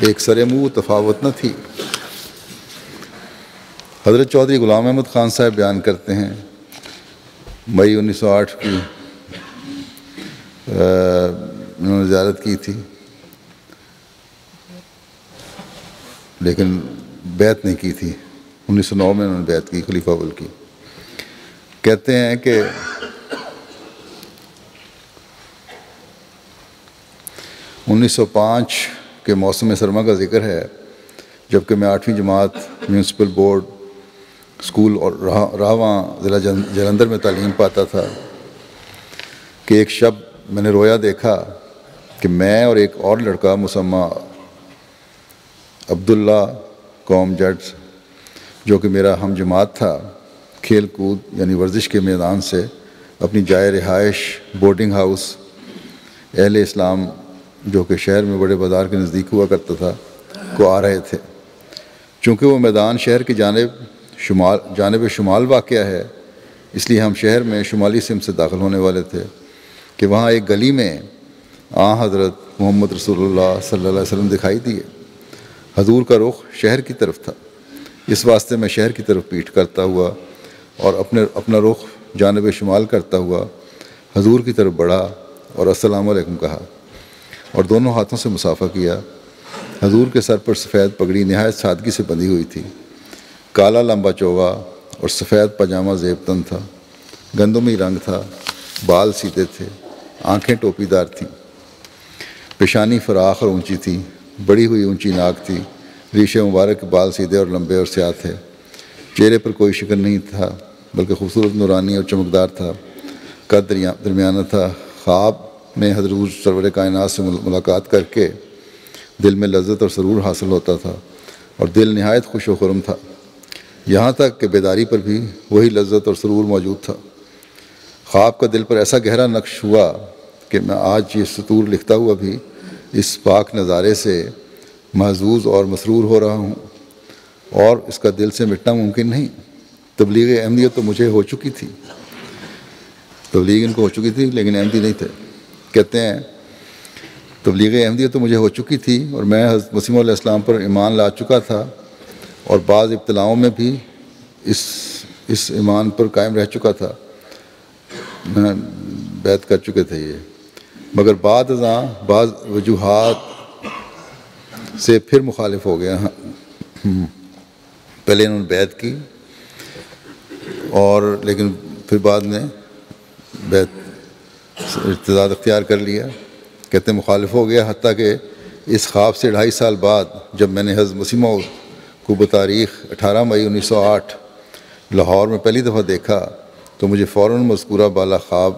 Speaker 2: ایک سر منہ تفاوت نہ تھی۔ حضرت چودھری غلام احمد خان صاحب بیان کرتے ہیں مئی 1908 کی انہوں نے زیارت کی تھی لیکن بیعت نہیں کی تھی۔ 1909 میں انہوں نے بیعت کی خلیفہ اول کی۔ کہتے ہیں کہ 1905 کے موسم سرما کا ذکر ہے، جبکہ میں 8ویں جماعت میونسپل بورڈ اسکول اور راہواں ضلع جلندھر میں تعلیم پاتا تھا کہ ایک شب میں نے رویا دیکھا کہ میں اور ایک اور لڑکا مسمى عبداللہ قوم جٹ جو کہ میرا ہم جماعت تھا، کھیل کود یعنی ورزش کے میدان سے اپنی جائے رہائش بورڈنگ ہاؤس اہل اسلام جو کہ شہر میں بڑے بازار کے نزدیک ہوا کرتا تھا کو آ رہے تھے۔ چونکہ وہ میدان شہر کی جانب شمال واقع ہے، اس لیے ہم شہر میں شمالی سمت سے داخل ہونے والے تھے کہ وہاں ایک گلی میں حضرت محمد رسول اللہ صلی اللہ علیہ وسلم دکھائی دیے۔ حضور کا رخ شہر کی طرف تھا، اس واسطے میں شہر کی طرف پیٹھ کرتا ہوا اور اپنا رخ جانب شمال کرتا ہوا حضور کی طرف بڑھا اور السلام علیکم کہا اور دونوں ہاتھوں سے مصافحہ کیا۔ حضور کے سر پر سفید پگڑی نہایت سادگی سے بندھی ہوئی تھی، کالا لمبا چوغا اور سفید پاجامہ زیب تن تھا، گندمی رنگ تھا، بال سیدھے تھے، آنکھیں ٹوپی دار تھیں، پیشانی فراخ اور اونچی تھی، بڑی ہوئی اونچی ناک تھی، ریشے مبارک کے بال سیدھے اور لمبے اور سیاہ تھے، چہرے پر کوئی شکن نہیں تھا بلکہ خوبصورت نورانی اور چمکدار تھا، قد درمیانہ تھا۔ خواب میں حضرت سرور کائنات سے ملاقات کر کے دل میں لذت اور سرور حاصل ہوتا تھا اور دل نہایت خوش و خرم تھا، یہاں تک کہ بیداری پر بھی وہی لذت اور سرور موجود تھا۔ خواب کا دل پر ایسا گہرا نقش ہوا کہ میں آج یہ سطور لکھتا ہوا بھی اس پاک نظارے سے محظوظ اور مسرور ہو رہا ہوں، اور اس کا دل سے مٹنا ممکن نہیں۔ تبلیغ احمدیت تو مجھے ہو چکی تھی، تبلیغ ان کو ہو چکی تھی لیکن احمدی نہیں تھے۔ کہتے ہیں تبلیغ احمدیہ تو مجھے ہو چکی تھی اور میں حضرت مسیح موعود علیہ السلام پر ایمان لا چکا تھا اور بعض ابتلاؤں میں بھی اس ایمان پر قائم رہ چکا تھا، میں بیعت کر چکے تھے یہ، مگر بعد ازاں بعض وجوہات سے پھر مخالف ہو گیا۔ پہلے انہوں نے بیعت کی اور لیکن پھر بعد میں بیعت ارتداد اختیار کر لیا۔ کہتے ہیں مخالف ہو گیا، حتیٰ کہ اس خواب سے 2.5 سال بعد جب میں نے حضرت مسیح موعود کو بتاریخ 18 مئی 1908 لاہور میں پہلی دفعہ دیکھا تو مجھے فوراً مذکورہ بالا خواب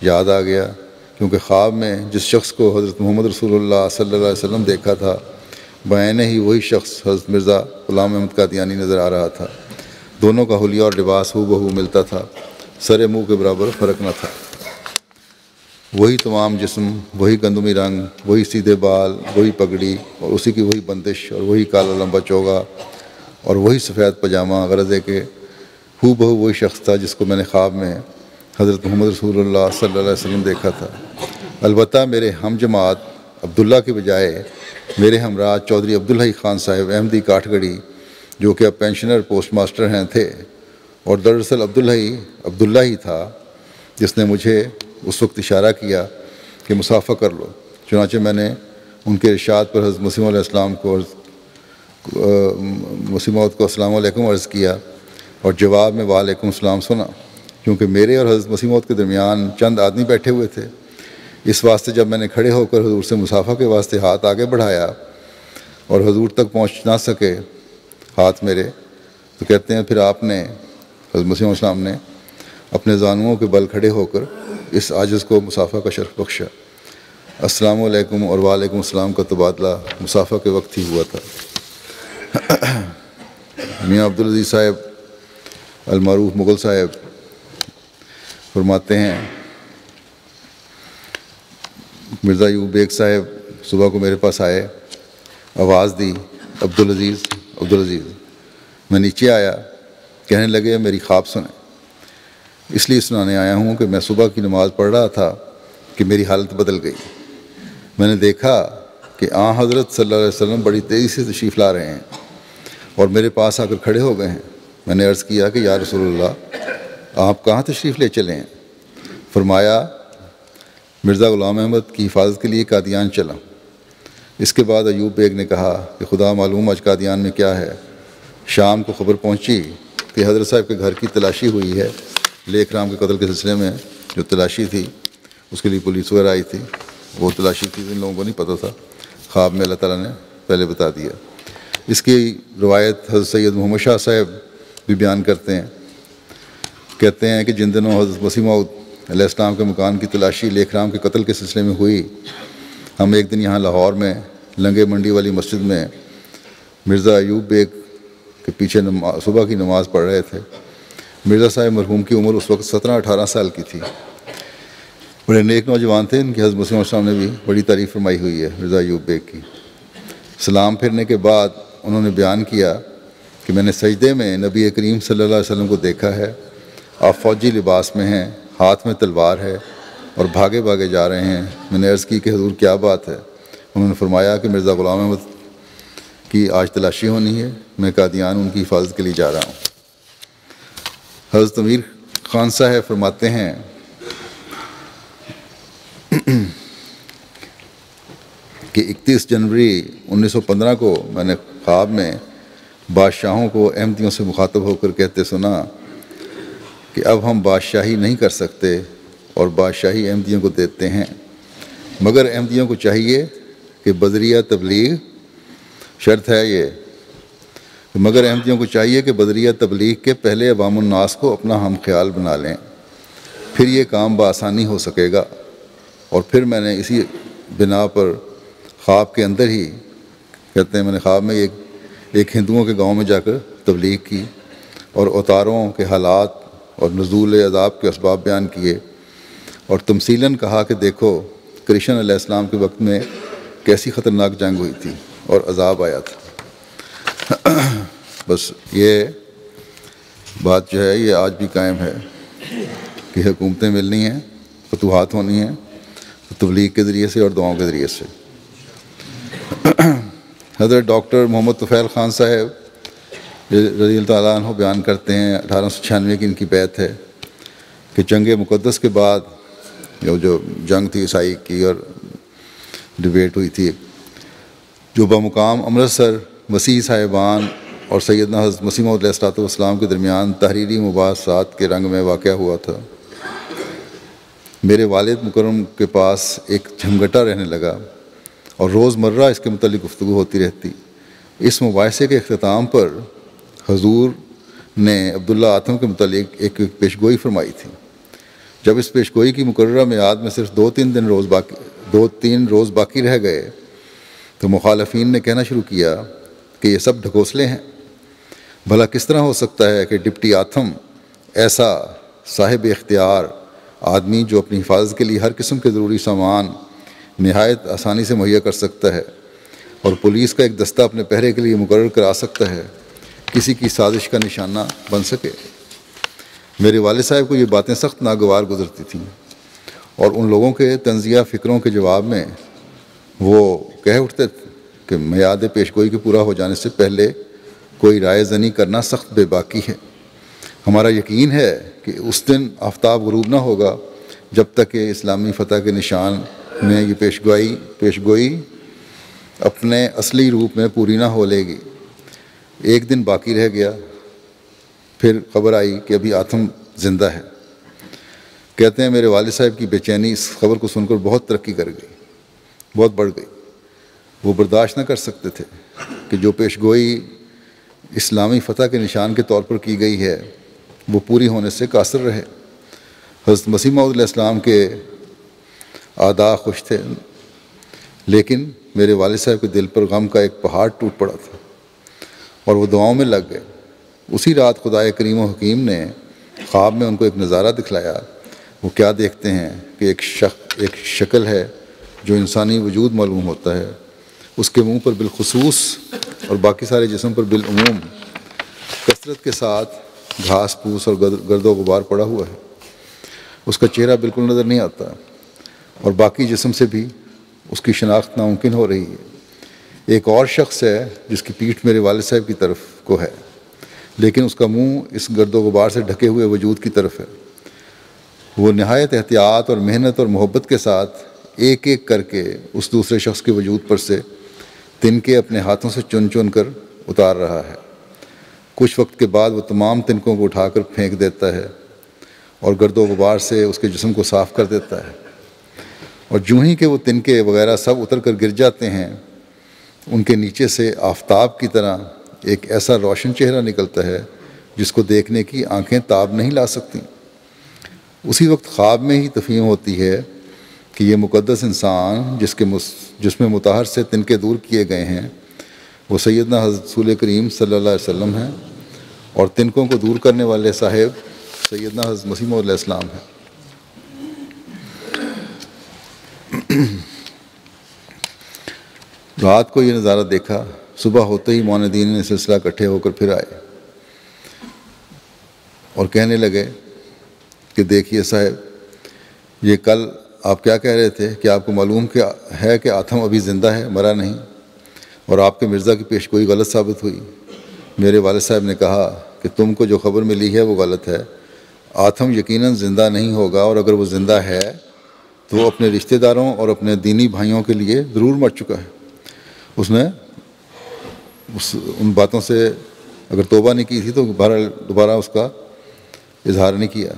Speaker 2: یاد آ گیا، کیونکہ خواب میں جس شخص کو حضرت محمد رسول اللہ صلی اللہ علیہ وسلم دیکھا تھا بعینہ ہی وہی شخص حضرت مرزا غلام احمد قادیانی نظر آ رہا تھا۔ دونوں کا حلیہ اور لباس ہو بہو ملتا تھا، سر منہ کے برابر فرق نہ تھا۔ وہی تمام جسم، وہی گندمی رنگ، وہی سیدھے بال، وہی پگڑی اور اسی کی وہی بندش اور وہی کالا لمبا چوگا اور وہی سفید پاجامہ، غرض ہے کہ ہو بہو وہی شخص تھا جس کو میں نے خواب میں حضرت محمد رسول اللہ صلی اللہ علیہ وسلم دیکھا تھا۔ البتہ میرے ہم جماعت عبداللہ کے بجائے میرے ہمراہ چودھری عبدالحی خان صاحب احمدی کاٹھ گڑھی، جو کہ اب پینشنر پوسٹ ماسٹر ہیں، تھے، اور دراصل عبداللہ ہی تھا جس نے مجھے اس وقت اشارہ کیا کہ مصافحہ کر لو۔ چنانچہ میں نے ان کے ارشاد پر حضرت مسیح علیہ السلام کو مسیح موعود کو السلام علیکم عرض کیا اور جواب میں وعلیکم السلام سنا، کیونکہ میرے اور حضرت مسیح موعود کے درمیان چند آدمی بیٹھے ہوئے تھے۔ اس واسطے جب میں نے کھڑے ہو کر حضور سے مصافحہ کے واسطے ہاتھ آگے بڑھایا اور حضور تک پہنچ نہ سکے ہاتھ میرے، تو کہتے ہیں پھر آپ نے حضرت مسیح علیہ السلام نے اپنے زانوؤں کے بل کھڑے ہو کر اس عاجز کو مصافحہ کا شرف بخشا۔ السلام علیکم اور وعلیکم السلام کا تبادلہ مصافحہ کے وقت ہی ہوا تھا۔ میاں عبدالعزیز صاحب المعروف مغل صاحب فرماتے ہیں مرزا ایوب بیگ صاحب صبح کو میرے پاس آئے، آواز دی عبدالعزیز عبدالعزیز۔ میں نیچے آیا، کہنے لگے میری خواب سنیں۔ اس لیے سنانے آیا ہوں کہ میں صبح کی نماز پڑھ رہا تھا کہ میری حالت بدل گئی۔ میں نے دیکھا کہ آن حضرت صلی اللہ علیہ وسلم بڑی تیزی سے تشریف لا رہے ہیں اور میرے پاس آ کر کھڑے ہو گئے ہیں۔ میں نے عرض کیا کہ یا رسول اللہ آپ کہاں تشریف لے چلے ہیں؟ فرمایا مرزا غلام احمد کی حفاظت کے لیے قادیان چلا۔ اس کے بعد ایوب بیگ نے کہا کہ خدا معلوم آج قادیان میں کیا ہے۔ شام کو خبر پہنچی کہ حضرت صاحب کے گھر کی تلاشی ہوئی ہے۔ لیک رام کے قتل کے سلسلے میں جو تلاشی تھی اس کے لیے پولیس وغیرہ آئی تھی، وہ تلاشی تھی، ان لوگوں کو نہیں پتہ تھا، خواب میں اللہ تعالیٰ نے پہلے بتا دیا۔ اس کی روایت حضرت سید محمد شاہ صاحب بھی بیان کرتے ہیں، کہتے ہیں کہ جن دنوں حضرت مسیح موعود علیہ السلام کے مکان کی تلاشی لیک رام کے قتل کے سلسلے میں ہوئی، ہم ایک دن یہاں لاہور میں لنگے منڈی والی مسجد میں مرزا ایوب بیگ کے پیچھے صبح کی نماز پڑھ رہے تھے۔ مرزا صاحب مرحوم کی عمر اس وقت 17-18 سال کی تھی، بڑے نیک نوجوان تھے۔ ان کی حضرت مسیح علیہ السلام نے بھی بڑی تعریف فرمائی ہوئی ہے مرزا ایوب بیگ کی۔ سلام پھرنے کے بعد انہوں نے بیان کیا کہ میں نے سجدے میں نبی کریم صلی اللہ علیہ وسلم کو دیکھا ہے، آپ فوجی لباس میں ہیں، ہاتھ میں تلوار ہے اور بھاگے بھاگے جا رہے ہیں۔ میں نے عرض کی کہ حضور کیا بات ہے؟ انہوں نے فرمایا کہ مرزا غلام احمد کی آج تلاشی ہونی ہے، میں قادیان ان کی حفاظت کے لیے جا رہا ہوں۔ حضرت امیر خان صاحب فرماتے ہیں کہ 31 جنوری 1915 کو میں نے خواب میں بادشاہوں کو احمدیوں سے مخاطب ہو کر کہتے سنا کہ اب ہم بادشاہی نہیں کر سکتے اور بادشاہی احمدیوں کو دیتے ہیں، مگر احمدیوں کو چاہیے کہ بذریعہ تبلیغ، شرط ہے یہ، مگر احمدیوں کو چاہیے کہ بذریعہ تبلیغ کے پہلے عوام الناس کو اپنا ہم خیال بنا لیں، پھر یہ کام بآسانی ہو سکے گا۔ اور پھر میں نے اسی بنا پر خواب کے اندر ہی، کہتے ہیں میں نے خواب میں ایک ہندوؤں کے گاؤں میں جا کر تبلیغ کی اور اتاروں کے حالات اور نزول عذاب کے اسباب بیان کیے اور تمثیلاً کہا کہ دیکھو کرشن علیہ السلام کے وقت میں کیسی خطرناک جنگ ہوئی تھی اور عذاب آیا تھا۔ بس یہ بات جو ہے یہ آج بھی قائم ہے کہ حکومتیں ملنی ہیں، فتوحات ہونی ہیں، تبلیغ کے ذریعے سے اور دعاؤں کے ذریعے سے۔ حضرت ڈاکٹر محمد طفیل خان صاحب رضی اللہ تعالیٰ عنہ بیان کرتے ہیں، 1896 کی ان کی بیعت ہے کہ جنگ مقدس کے بعد جو جنگ تھی عیسائی کی اور ڈیبیٹ ہوئی تھی، جو بمقام امرتسر مسیح صاحبان اور سیدنا حضرت مسیح موعود علیہ الصلوۃ والسلام کے درمیان تحریری مباحثات کے رنگ میں واقع ہوا تھا، میرے والد مکرم کے پاس ایک جھمگٹا رہنے لگا اور روز مرہ اس کے متعلق گفتگو ہوتی رہتی۔ اس مباحثے کے اختتام پر حضور نے عبداللہ آتم کے متعلق ایک پیشگوئی فرمائی تھی۔ جب اس پیشگوئی کی مقررہ میعاد میں صرف 2-3 روز باقی رہ گئے تو مخالفین نے کہنا شروع کیا کہ یہ سب ڈھکوسلے ہیں، بھلا کس طرح ہو سکتا ہے کہ ڈپٹی آتم ایسا صاحب اختیار آدمی جو اپنی حفاظت کے لیے ہر قسم کے ضروری سامان نہایت آسانی سے مہیا کر سکتا ہے اور پولیس کا ایک دستہ اپنے پہرے کے لیے مقرر کرا سکتا ہے، کسی کی سازش کا نشانہ بن سکے؟ میرے والد صاحب کو یہ باتیں سخت ناگوار گزرتی تھیں اور ان لوگوں کے طنزیہ فکروں کے جواب میں وہ کہہ اٹھتے تھے کہ میعاد پیشگوئی کے پورا ہو جانے سے پہلے کوئی رائے زنی کرنا سخت بے باکی ہے۔ ہمارا یقین ہے کہ اس دن آفتاب غروب نہ ہوگا جب تک کہ اسلامی فتح کے نشان میں یہ پیشگوئی اپنے اصلی روپ میں پوری نہ ہو لے گی۔ ایک دن باقی رہ گیا، پھر خبر آئی کہ ابھی آتم زندہ ہے۔ کہتے ہیں میرے والد صاحب کی بے چینی اس خبر کو سن کر بہت ترقی کر گئی، بہت بڑھ گئی۔ وہ برداشت نہ کر سکتے تھے کہ جو پیشگوئی اسلامی فتح کے نشان کے طور پر کی گئی ہے وہ پوری ہونے سے قاصر رہے۔ حضرت مسیح موعود علیہ السلام کے اعداء خوش تھے، لیکن میرے والد صاحب کے دل پر غم کا ایک پہاڑ ٹوٹ پڑا تھا اور وہ دعاؤں میں لگ گئے۔ اسی رات خدائے کریم و حکیم نے خواب میں ان کو ایک نظارہ دکھلایا۔ وہ کیا دیکھتے ہیں کہ ایک شکل ہے جو انسانی وجود معلوم ہوتا ہے، اس کے منہ پر بالخصوص اور باقی سارے جسم پر بالعموم کثرت کے ساتھ گھاس پھوس اور گرد و غبار پڑا ہوا ہے، اس کا چہرہ بالکل نظر نہیں آتا اور باقی جسم سے بھی اس کی شناخت ناممکن ہو رہی ہے۔ ایک اور شخص ہے جس کی پیٹھ میرے والد صاحب کی طرف کو ہے، لیکن اس کا منہ اس گرد و غبار سے ڈھکے ہوئے وجود کی طرف ہے۔ وہ نہایت احتیاط اور محنت اور محبت کے ساتھ ایک ایک کر کے اس دوسرے شخص کے وجود پر سے تنکے اپنے ہاتھوں سے چن چن کر اتار رہا ہے۔ کچھ وقت کے بعد وہ تمام تنکوں کو اٹھا کر پھینک دیتا ہے اور گرد و غبار سے اس کے جسم کو صاف کر دیتا ہے، اور جوں ہی کہ وہ تنکے وغیرہ سب اتر کر گر جاتے ہیں، ان کے نیچے سے آفتاب کی طرح ایک ایسا روشن چہرہ نکلتا ہے جس کو دیکھنے کی آنکھیں تاب نہیں لا سکتی۔ اسی وقت خواب میں ہی تفہیم ہوتی ہے کہ یہ مقدس انسان جس میں مطہر سے تنکے دور کیے گئے ہیں وہ سیدنا حضرت رسول کریم صلی اللہ علیہ وسلم ہیں، اور تنکوں کو دور کرنے والے صاحب سیدنا حضرت مسیح موعود علیہ السلام ہیں۔ رات کو یہ نظارہ دیکھا، صبح ہوتے ہی معاندین نے سلسلہ اکٹھے ہو کر پھر آئے اور کہنے لگے کہ دیکھیے صاحب، یہ کل آپ کیا کہہ رہے تھے کہ آپ کو معلوم ہے کہ آتم ابھی زندہ ہے، مرا نہیں، اور آپ کے مرزا کی پیشگوئی غلط ثابت ہوئی۔ میرے والد صاحب نے کہا کہ تم کو جو خبر ملی ہے وہ غلط ہے، آتم یقیناً زندہ نہیں ہوگا، اور اگر وہ زندہ ہے تو وہ اپنے رشتہ داروں اور اپنے دینی بھائیوں کے لیے ضرور مر چکا ہے۔ اس نے ان باتوں سے اگر توبہ نہیں کی تھی تو دوبارہ اس کا اظہار نہیں کیا۔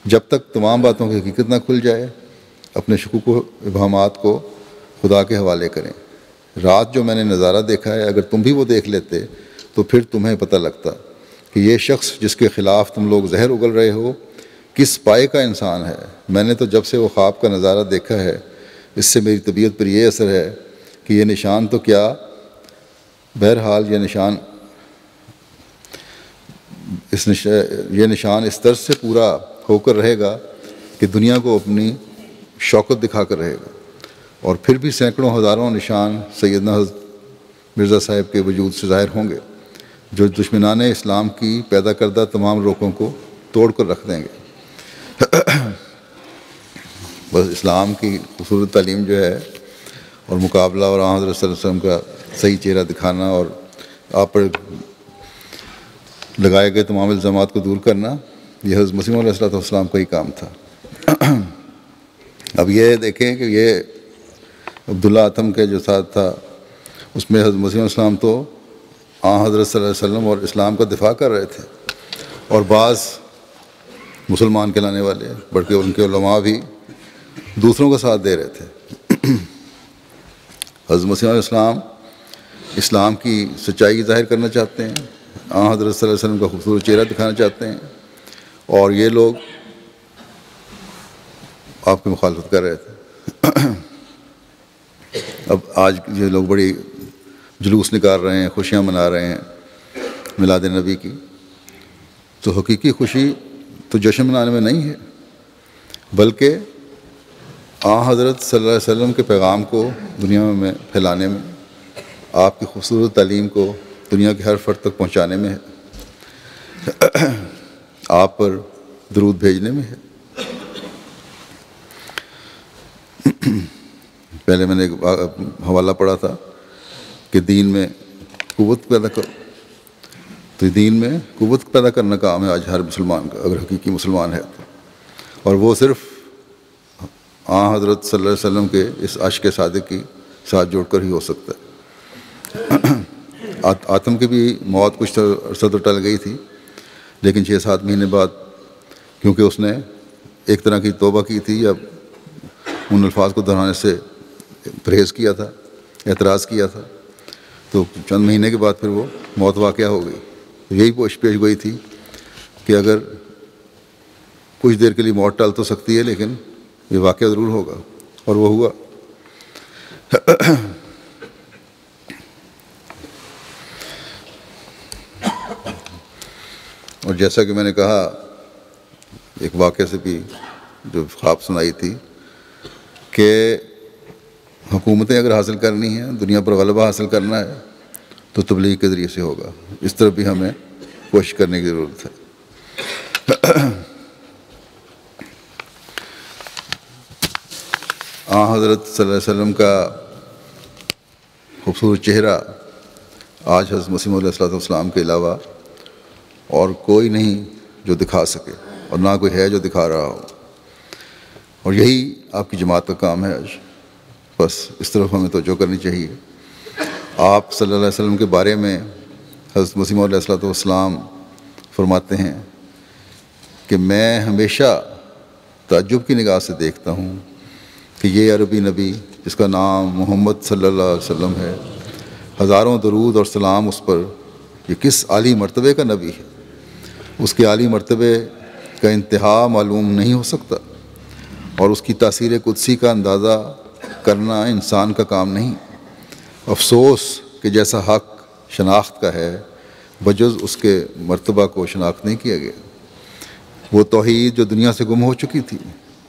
Speaker 2: جب تک تمام باتوں کی حقیقت نہ کھل جائے، اپنے شکوک و ابہامات کو خدا کے حوالے کریں۔ رات جو میں نے نظارہ دیکھا ہے، اگر تم بھی وہ دیکھ لیتے تو پھر تمہیں پتہ لگتا کہ یہ شخص جس کے خلاف تم لوگ زہر اگل رہے ہو کس پائے کا انسان ہے۔ میں نے تو جب سے وہ خواب کا نظارہ دیکھا ہے، اس سے میری طبیعت پر یہ اثر ہے کہ یہ نشان تو کیا، بہرحال یہ نشان اس طرز سے پورا ہو کر رہے گا کہ دنیا کو اپنی شوکت دکھا کر رہے گا، اور پھر بھی سینکڑوں ہزاروں نشان سیدنا حضرت مرزا صاحب کے وجود سے ظاہر ہوں گے، جو دشمنان اسلام کی پیدا کردہ تمام روکوں کو توڑ کر رکھ دیں گے۔ بس اسلام کی خوبصورت تعلیم جو ہے اور مقابلہ اور حضرت صلی اللہ علیہ وسلم کا صحیح چہرہ دکھانا اور آپ پر لگائے گئے تمام الزامات کو دور کرنا، یہ حضرت مسیح موعود علیہ السلام کا ہی کام تھا۔ اب یہ دیکھیں کہ یہ عبداللہ اتم کے جو ساتھ تھا اس میں حضرت مسیح علیہ السلام تو حضرت صلی اللہ علیہ وسلم اور اسلام کا دفاع کر رہے تھے، اور بعض مسلمان کہلانے والے بلکہ ان کے علماء بھی دوسروں کا ساتھ دے رہے تھے۔ حضرت مسیح علیہ السلام اسلام کی سچائی ظاہر کرنا چاہتے ہیں، حضرت صلی اللہ علیہ وسلم کا خوبصورت چہرہ دکھانا چاہتے ہیں، اور یہ لوگ آپ کی مخالفت کر رہے تھے۔ اب آج یہ لوگ بڑی جلوس نکال رہے ہیں، خوشیاں منا رہے ہیں میلاد نبی کی، تو حقیقی خوشی تو جشن منانے میں نہیں ہے، بلکہ حضرت صلی اللہ علیہ وسلم کے پیغام کو دنیا میں پھیلانے میں، آپ کی خوبصورت تعلیم کو دنیا کے ہر فرد تک پہنچانے میں ہے، آپ پر درود بھیجنے میں ہے۔ پہلے میں نے ایک حوالہ پڑھا تھا کہ دین میں قوت پیدا کرو، تو دین میں قوت پیدا کرنا کام ہے آج ہر مسلمان کا، اگر حقیقی مسلمان ہے تو، اور وہ صرف حضرت صلی اللہ علیہ وسلم کے اس عشق صادق کی ساتھ جوڑ کر ہی ہو سکتا ہے۔ آتم کی بھی موت کچھ عرصہ تو ٹل گئی تھی، لیکن 6-7 مہینے بعد کیونکہ اس نے ایک طرح کی توبہ کی تھی یا ان الفاظ کو دہرانے سے پرہیز کیا تھا، اعتراض کیا تھا، تو چند مہینے کے بعد پھر وہ موت واقعہ ہو گئی۔ یہی پیش گوئی تھی کہ اگر کچھ دیر کے لیے موت ٹل تو سکتی ہے، لیکن یہ واقعہ ضرور ہوگا، اور وہ ہوا۔ اور جیسا کہ میں نے کہا ایک واقعے سے بھی جو خواب سنائی تھی کہ حکومتیں اگر حاصل کرنی ہیں، دنیا پر غلبہ حاصل کرنا ہے تو تبلیغ کے ذریعے سے ہوگا، اس طرف بھی ہمیں کوشش کرنے کی ضرورت ہے۔ حضرت صلی اللہ علیہ وسلم کا خوبصورت چہرہ آج حضرت مسیح موعود علیہ السلام کے علاوہ اور کوئی نہیں جو دکھا سکے، اور نہ کوئی ہے جو دکھا رہا ہو، اور یہی آپ کی جماعت کا کام ہے آج۔ بس اس طرف ہمیں توجہ کرنی چاہیے۔ آپ صلی اللہ علیہ وسلم کے بارے میں حضرت مسیح موعود علیہ السلام فرماتے ہیں کہ میں ہمیشہ تعجب کی نگاہ سے دیکھتا ہوں کہ یہ عربی نبی جس کا نام محمد صلی اللہ علیہ وسلم ہے، ہزاروں درود اور سلام اس پر، یہ کس عالی مرتبے کا نبی ہے۔ اس کے عالی مرتبے کا انتہا معلوم نہیں ہو سکتا، اور اس کی تاثیر قدسی کا اندازہ کرنا انسان کا کام نہیں۔ افسوس کہ جیسا حق شناخت کا ہے بجز اس کے مرتبہ کو شناخت نہیں کیا گیا۔ وہ توحید جو دنیا سے گم ہو چکی تھی،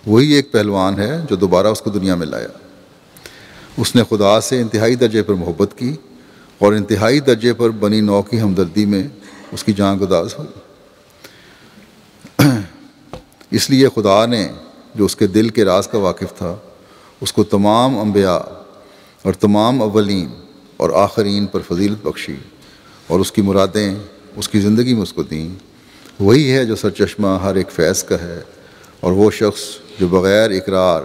Speaker 2: وہی ایک پہلوان ہے جو دوبارہ اس کو دنیا میں لایا۔ اس نے خدا سے انتہائی درجے پر محبت کی، اور انتہائی درجے پر بنی نوع کی ہمدردی میں اس کی جان گداز ہوئی۔ اس لیے خدا نے جو اس کے دل کے راز کا واقف تھا، اس کو تمام انبیاء اور تمام اولین اور آخرین پر فضیلت بخشی، اور اس کی مرادیں اس کی زندگی میں اس کو دیں۔ وہی ہے جو سرچشمہ ہر ایک فیض کا ہے، اور وہ شخص جو بغیر اقرار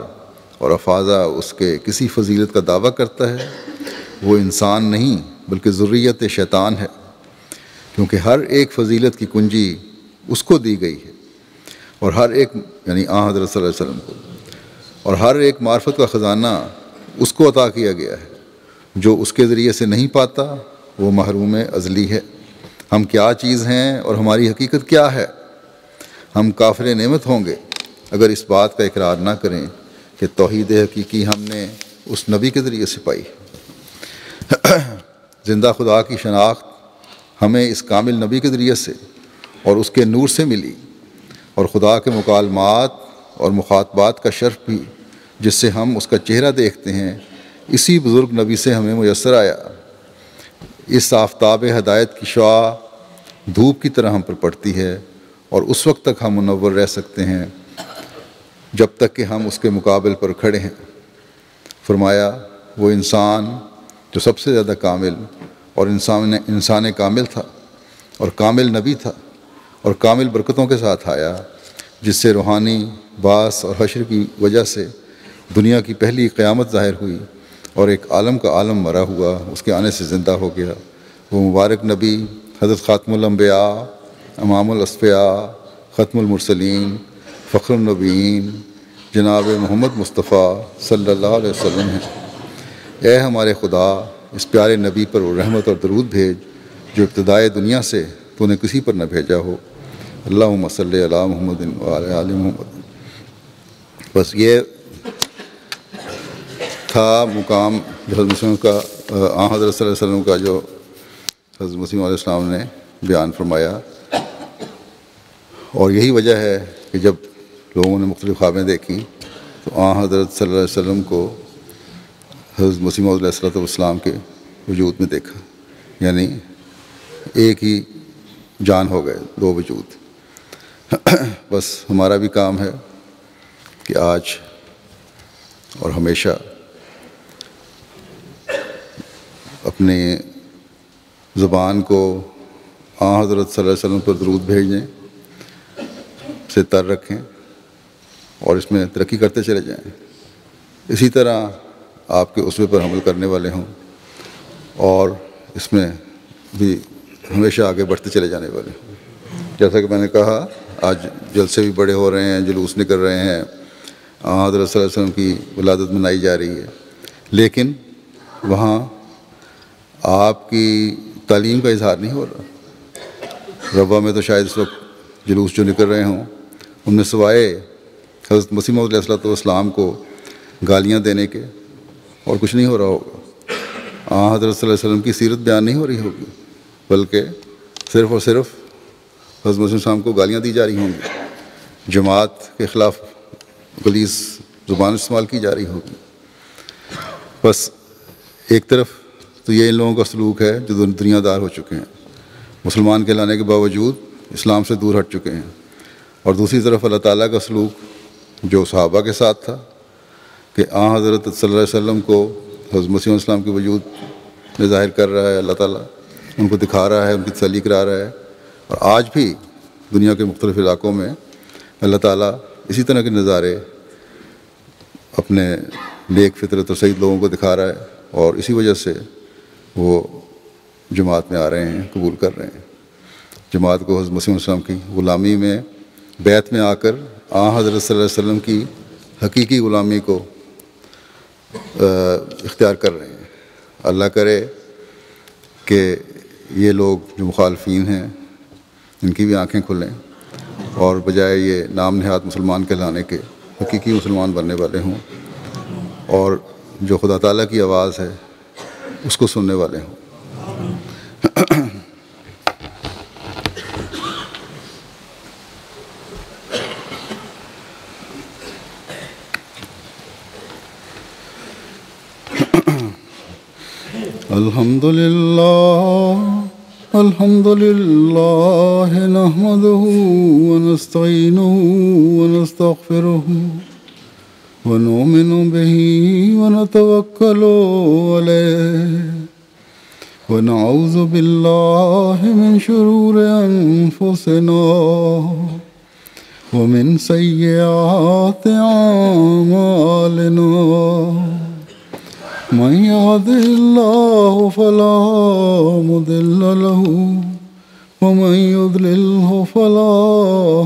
Speaker 2: اور افاضہ اس کے کسی فضیلت کا دعویٰ کرتا ہے، وہ انسان نہیں بلکہ ذریت شیطان ہے، کیونکہ ہر ایک فضیلت کی کنجی اس کو دی گئی ہے، اور ہر ایک یعنی حضرت صلی اللہ علیہ وسلم کو، اور ہر ایک معرفت کا خزانہ اس کو عطا کیا گیا ہے۔ جو اس کے ذریعے سے نہیں پاتا وہ محروم ازلی ہے۔ ہم کیا چیز ہیں اور ہماری حقیقت کیا ہے؟ ہم کافر نعمت ہوں گے اگر اس بات کا اقرار نہ کریں کہ توحید حقیقی ہم نے اس نبی کے ذریعے سے پائی۔ زندہ خدا کی شناخت ہمیں اس کامل نبی کے ذریعے سے اور اس کے نور سے ملی، اور خدا کے مکالمات اور مخاطبات کا شرف بھی جس سے ہم اس کا چہرہ دیکھتے ہیں، اسی بزرگ نبی سے ہمیں میسر آیا۔ اس آفتاب ہدایت کی شعاع دھوپ کی طرح ہم پر پڑتی ہے، اور اس وقت تک ہم منور رہ سکتے ہیں جب تک کہ ہم اس کے مقابل پر کھڑے ہیں۔ فرمایا وہ انسان جو سب سے زیادہ کامل اور انسان کامل تھا اور کامل نبی تھا اور کامل برکتوں کے ساتھ آیا، جس سے روحانی بعث اور حشر کی وجہ سے دنیا کی پہلی قیامت ظاہر ہوئی اور ایک عالم کا عالم مرا ہوا اس کے آنے سے زندہ ہو گیا، وہ مبارک نبی حضرت خاتم الانبیاء، امام الاصفیاء، ختم المرسلین، فخر النبیین، جناب محمد مصطفیٰ صلی اللہ علیہ وسلم ہیں۔ اے ہمارے خدا، اس پیارے نبی پر رحمت اور درود بھیج جو ابتدائے دنیا سے تو نے کسی پر نہ بھیجا ہو۔ اللہم صلی علی محمد وعلی آل محمد۔ بس یہ تھا مقام جو حضرت مسلم کا حضرت صلی اللہ علیہ وسلم کا جو حضرت مسیم علیہ السلام نے بیان فرمایا، اور یہی وجہ ہے کہ جب لوگوں نے مختلف خوابیں دیکھی تو حضرت صلی اللہ علیہ وسلم کو حضرت مسیم علیہ السلام کے وجود میں دیکھا، یعنی ایک ہی جان ہو گئے، دو وجود۔ بس ہمارا بھی کام ہے کہ آج اور ہمیشہ اپنی زبان کو حضرت صلی اللہ علیہ وسلم پر درود بھیجیں سے تر رکھیں اور اس میں ترقی کرتے چلے جائیں، اسی طرح آپ کے اسوے پر عمل کرنے والے ہوں اور اس میں بھی ہمیشہ آگے بڑھتے چلے جانے والے ہوں۔ جیسا کہ میں نے کہا، آج جلسے بھی بڑے ہو رہے ہیں، جلوس نکل رہے ہیں، حضرت صلی اللہ علیہ وسلم کی ولادت منائی جا رہی ہے، لیکن وہاں آپ کی تعلیم کا اظہار نہیں ہو رہا۔ ربوہ میں تو شاید اس وقت جلوس جو نکل رہے ہوں، ان میں سوائے حضرت مسیح موعود علیہ السلام کو گالیاں دینے کے اور کچھ نہیں ہو رہا ہوگا۔ حضرت صلی اللہ علیہ وسلم کی سیرت بیان نہیں ہو رہی ہوگی، بلکہ صرف اور صرف حضرت مسیح السلام کو گالیاں دی جا رہی ہوں گی، جماعت کے خلاف غلیظ زبان استعمال کی جا رہی ہوگی۔ بس ایک طرف تو یہ ان لوگوں کا سلوک ہے جو دنیا دار ہو چکے ہیں، مسلمان کہلانے کے باوجود اسلام سے دور ہٹ چکے ہیں، اور دوسری طرف اللہ تعالیٰ کا سلوک جو صحابہ کے ساتھ تھا کہ حضرت صلی اللہ علیہ وسلم کو حضرت مسیح علیہ السلام کے وجود میں ظاہر کر رہا ہے، اللہ تعالیٰ ان کو دکھا رہا ہے، ان کی تسلی کرا رہا ہے، اور آج بھی دنیا کے مختلف علاقوں میں اللہ تعالیٰ اسی طرح کے نظارے اپنے نیک فطرت اور سعید لوگوں کو دکھا رہا ہے، اور اسی وجہ سے وہ جماعت میں آ رہے ہیں، قبول کر رہے ہیں۔ جماعت کو حضرت مسیح علیہ السلام کی غلامی میں بیعت میں آ کر حضرت صلی اللہ علیہ وسلم کی حقیقی غلامی کو اختیار کر رہے ہیں۔ اللہ کرے کہ یہ لوگ جو مخالفین ہیں ان کی بھی آنکھیں کھلیں اور بجائے یہ نام نہاد مسلمان کہلانے کے حقیقی مسلمان بننے والے ہوں، اور جو خدا تعالیٰ کی آواز ہے اس کو سننے والے ہوں۔ الحمد للہ نحمده ونستعینه ونستغفره ونؤمن به ونتوکل علیہ ونعوذ باللہ من شرور انفسنا ومن سیئات اعمالنا، من يهده الله فلا مضل له ومن يضلله فلا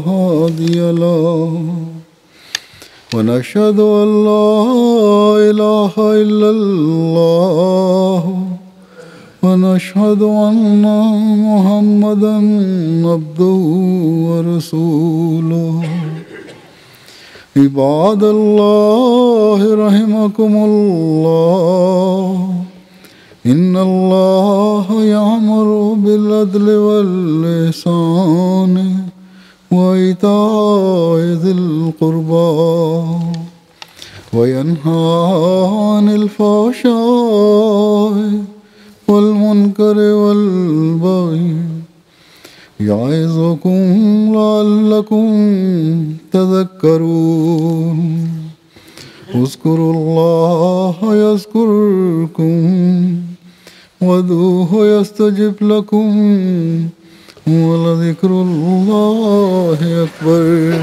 Speaker 2: هادي له، ونشهد أن لا إله إلا الله ونشهد أن محمدا عبده ورسوله۔ عباد اللہ رحمکم اللہ، ان اللہ یأمر بالعدل والإحسان وإیتاء ذی القربى وینہی عن الفحشاء والمنکر والبغی يعظكم لعلكم تذكرون اذكروا الله يذكركم وادعوه يستجب لكم ولذكر الله أكبر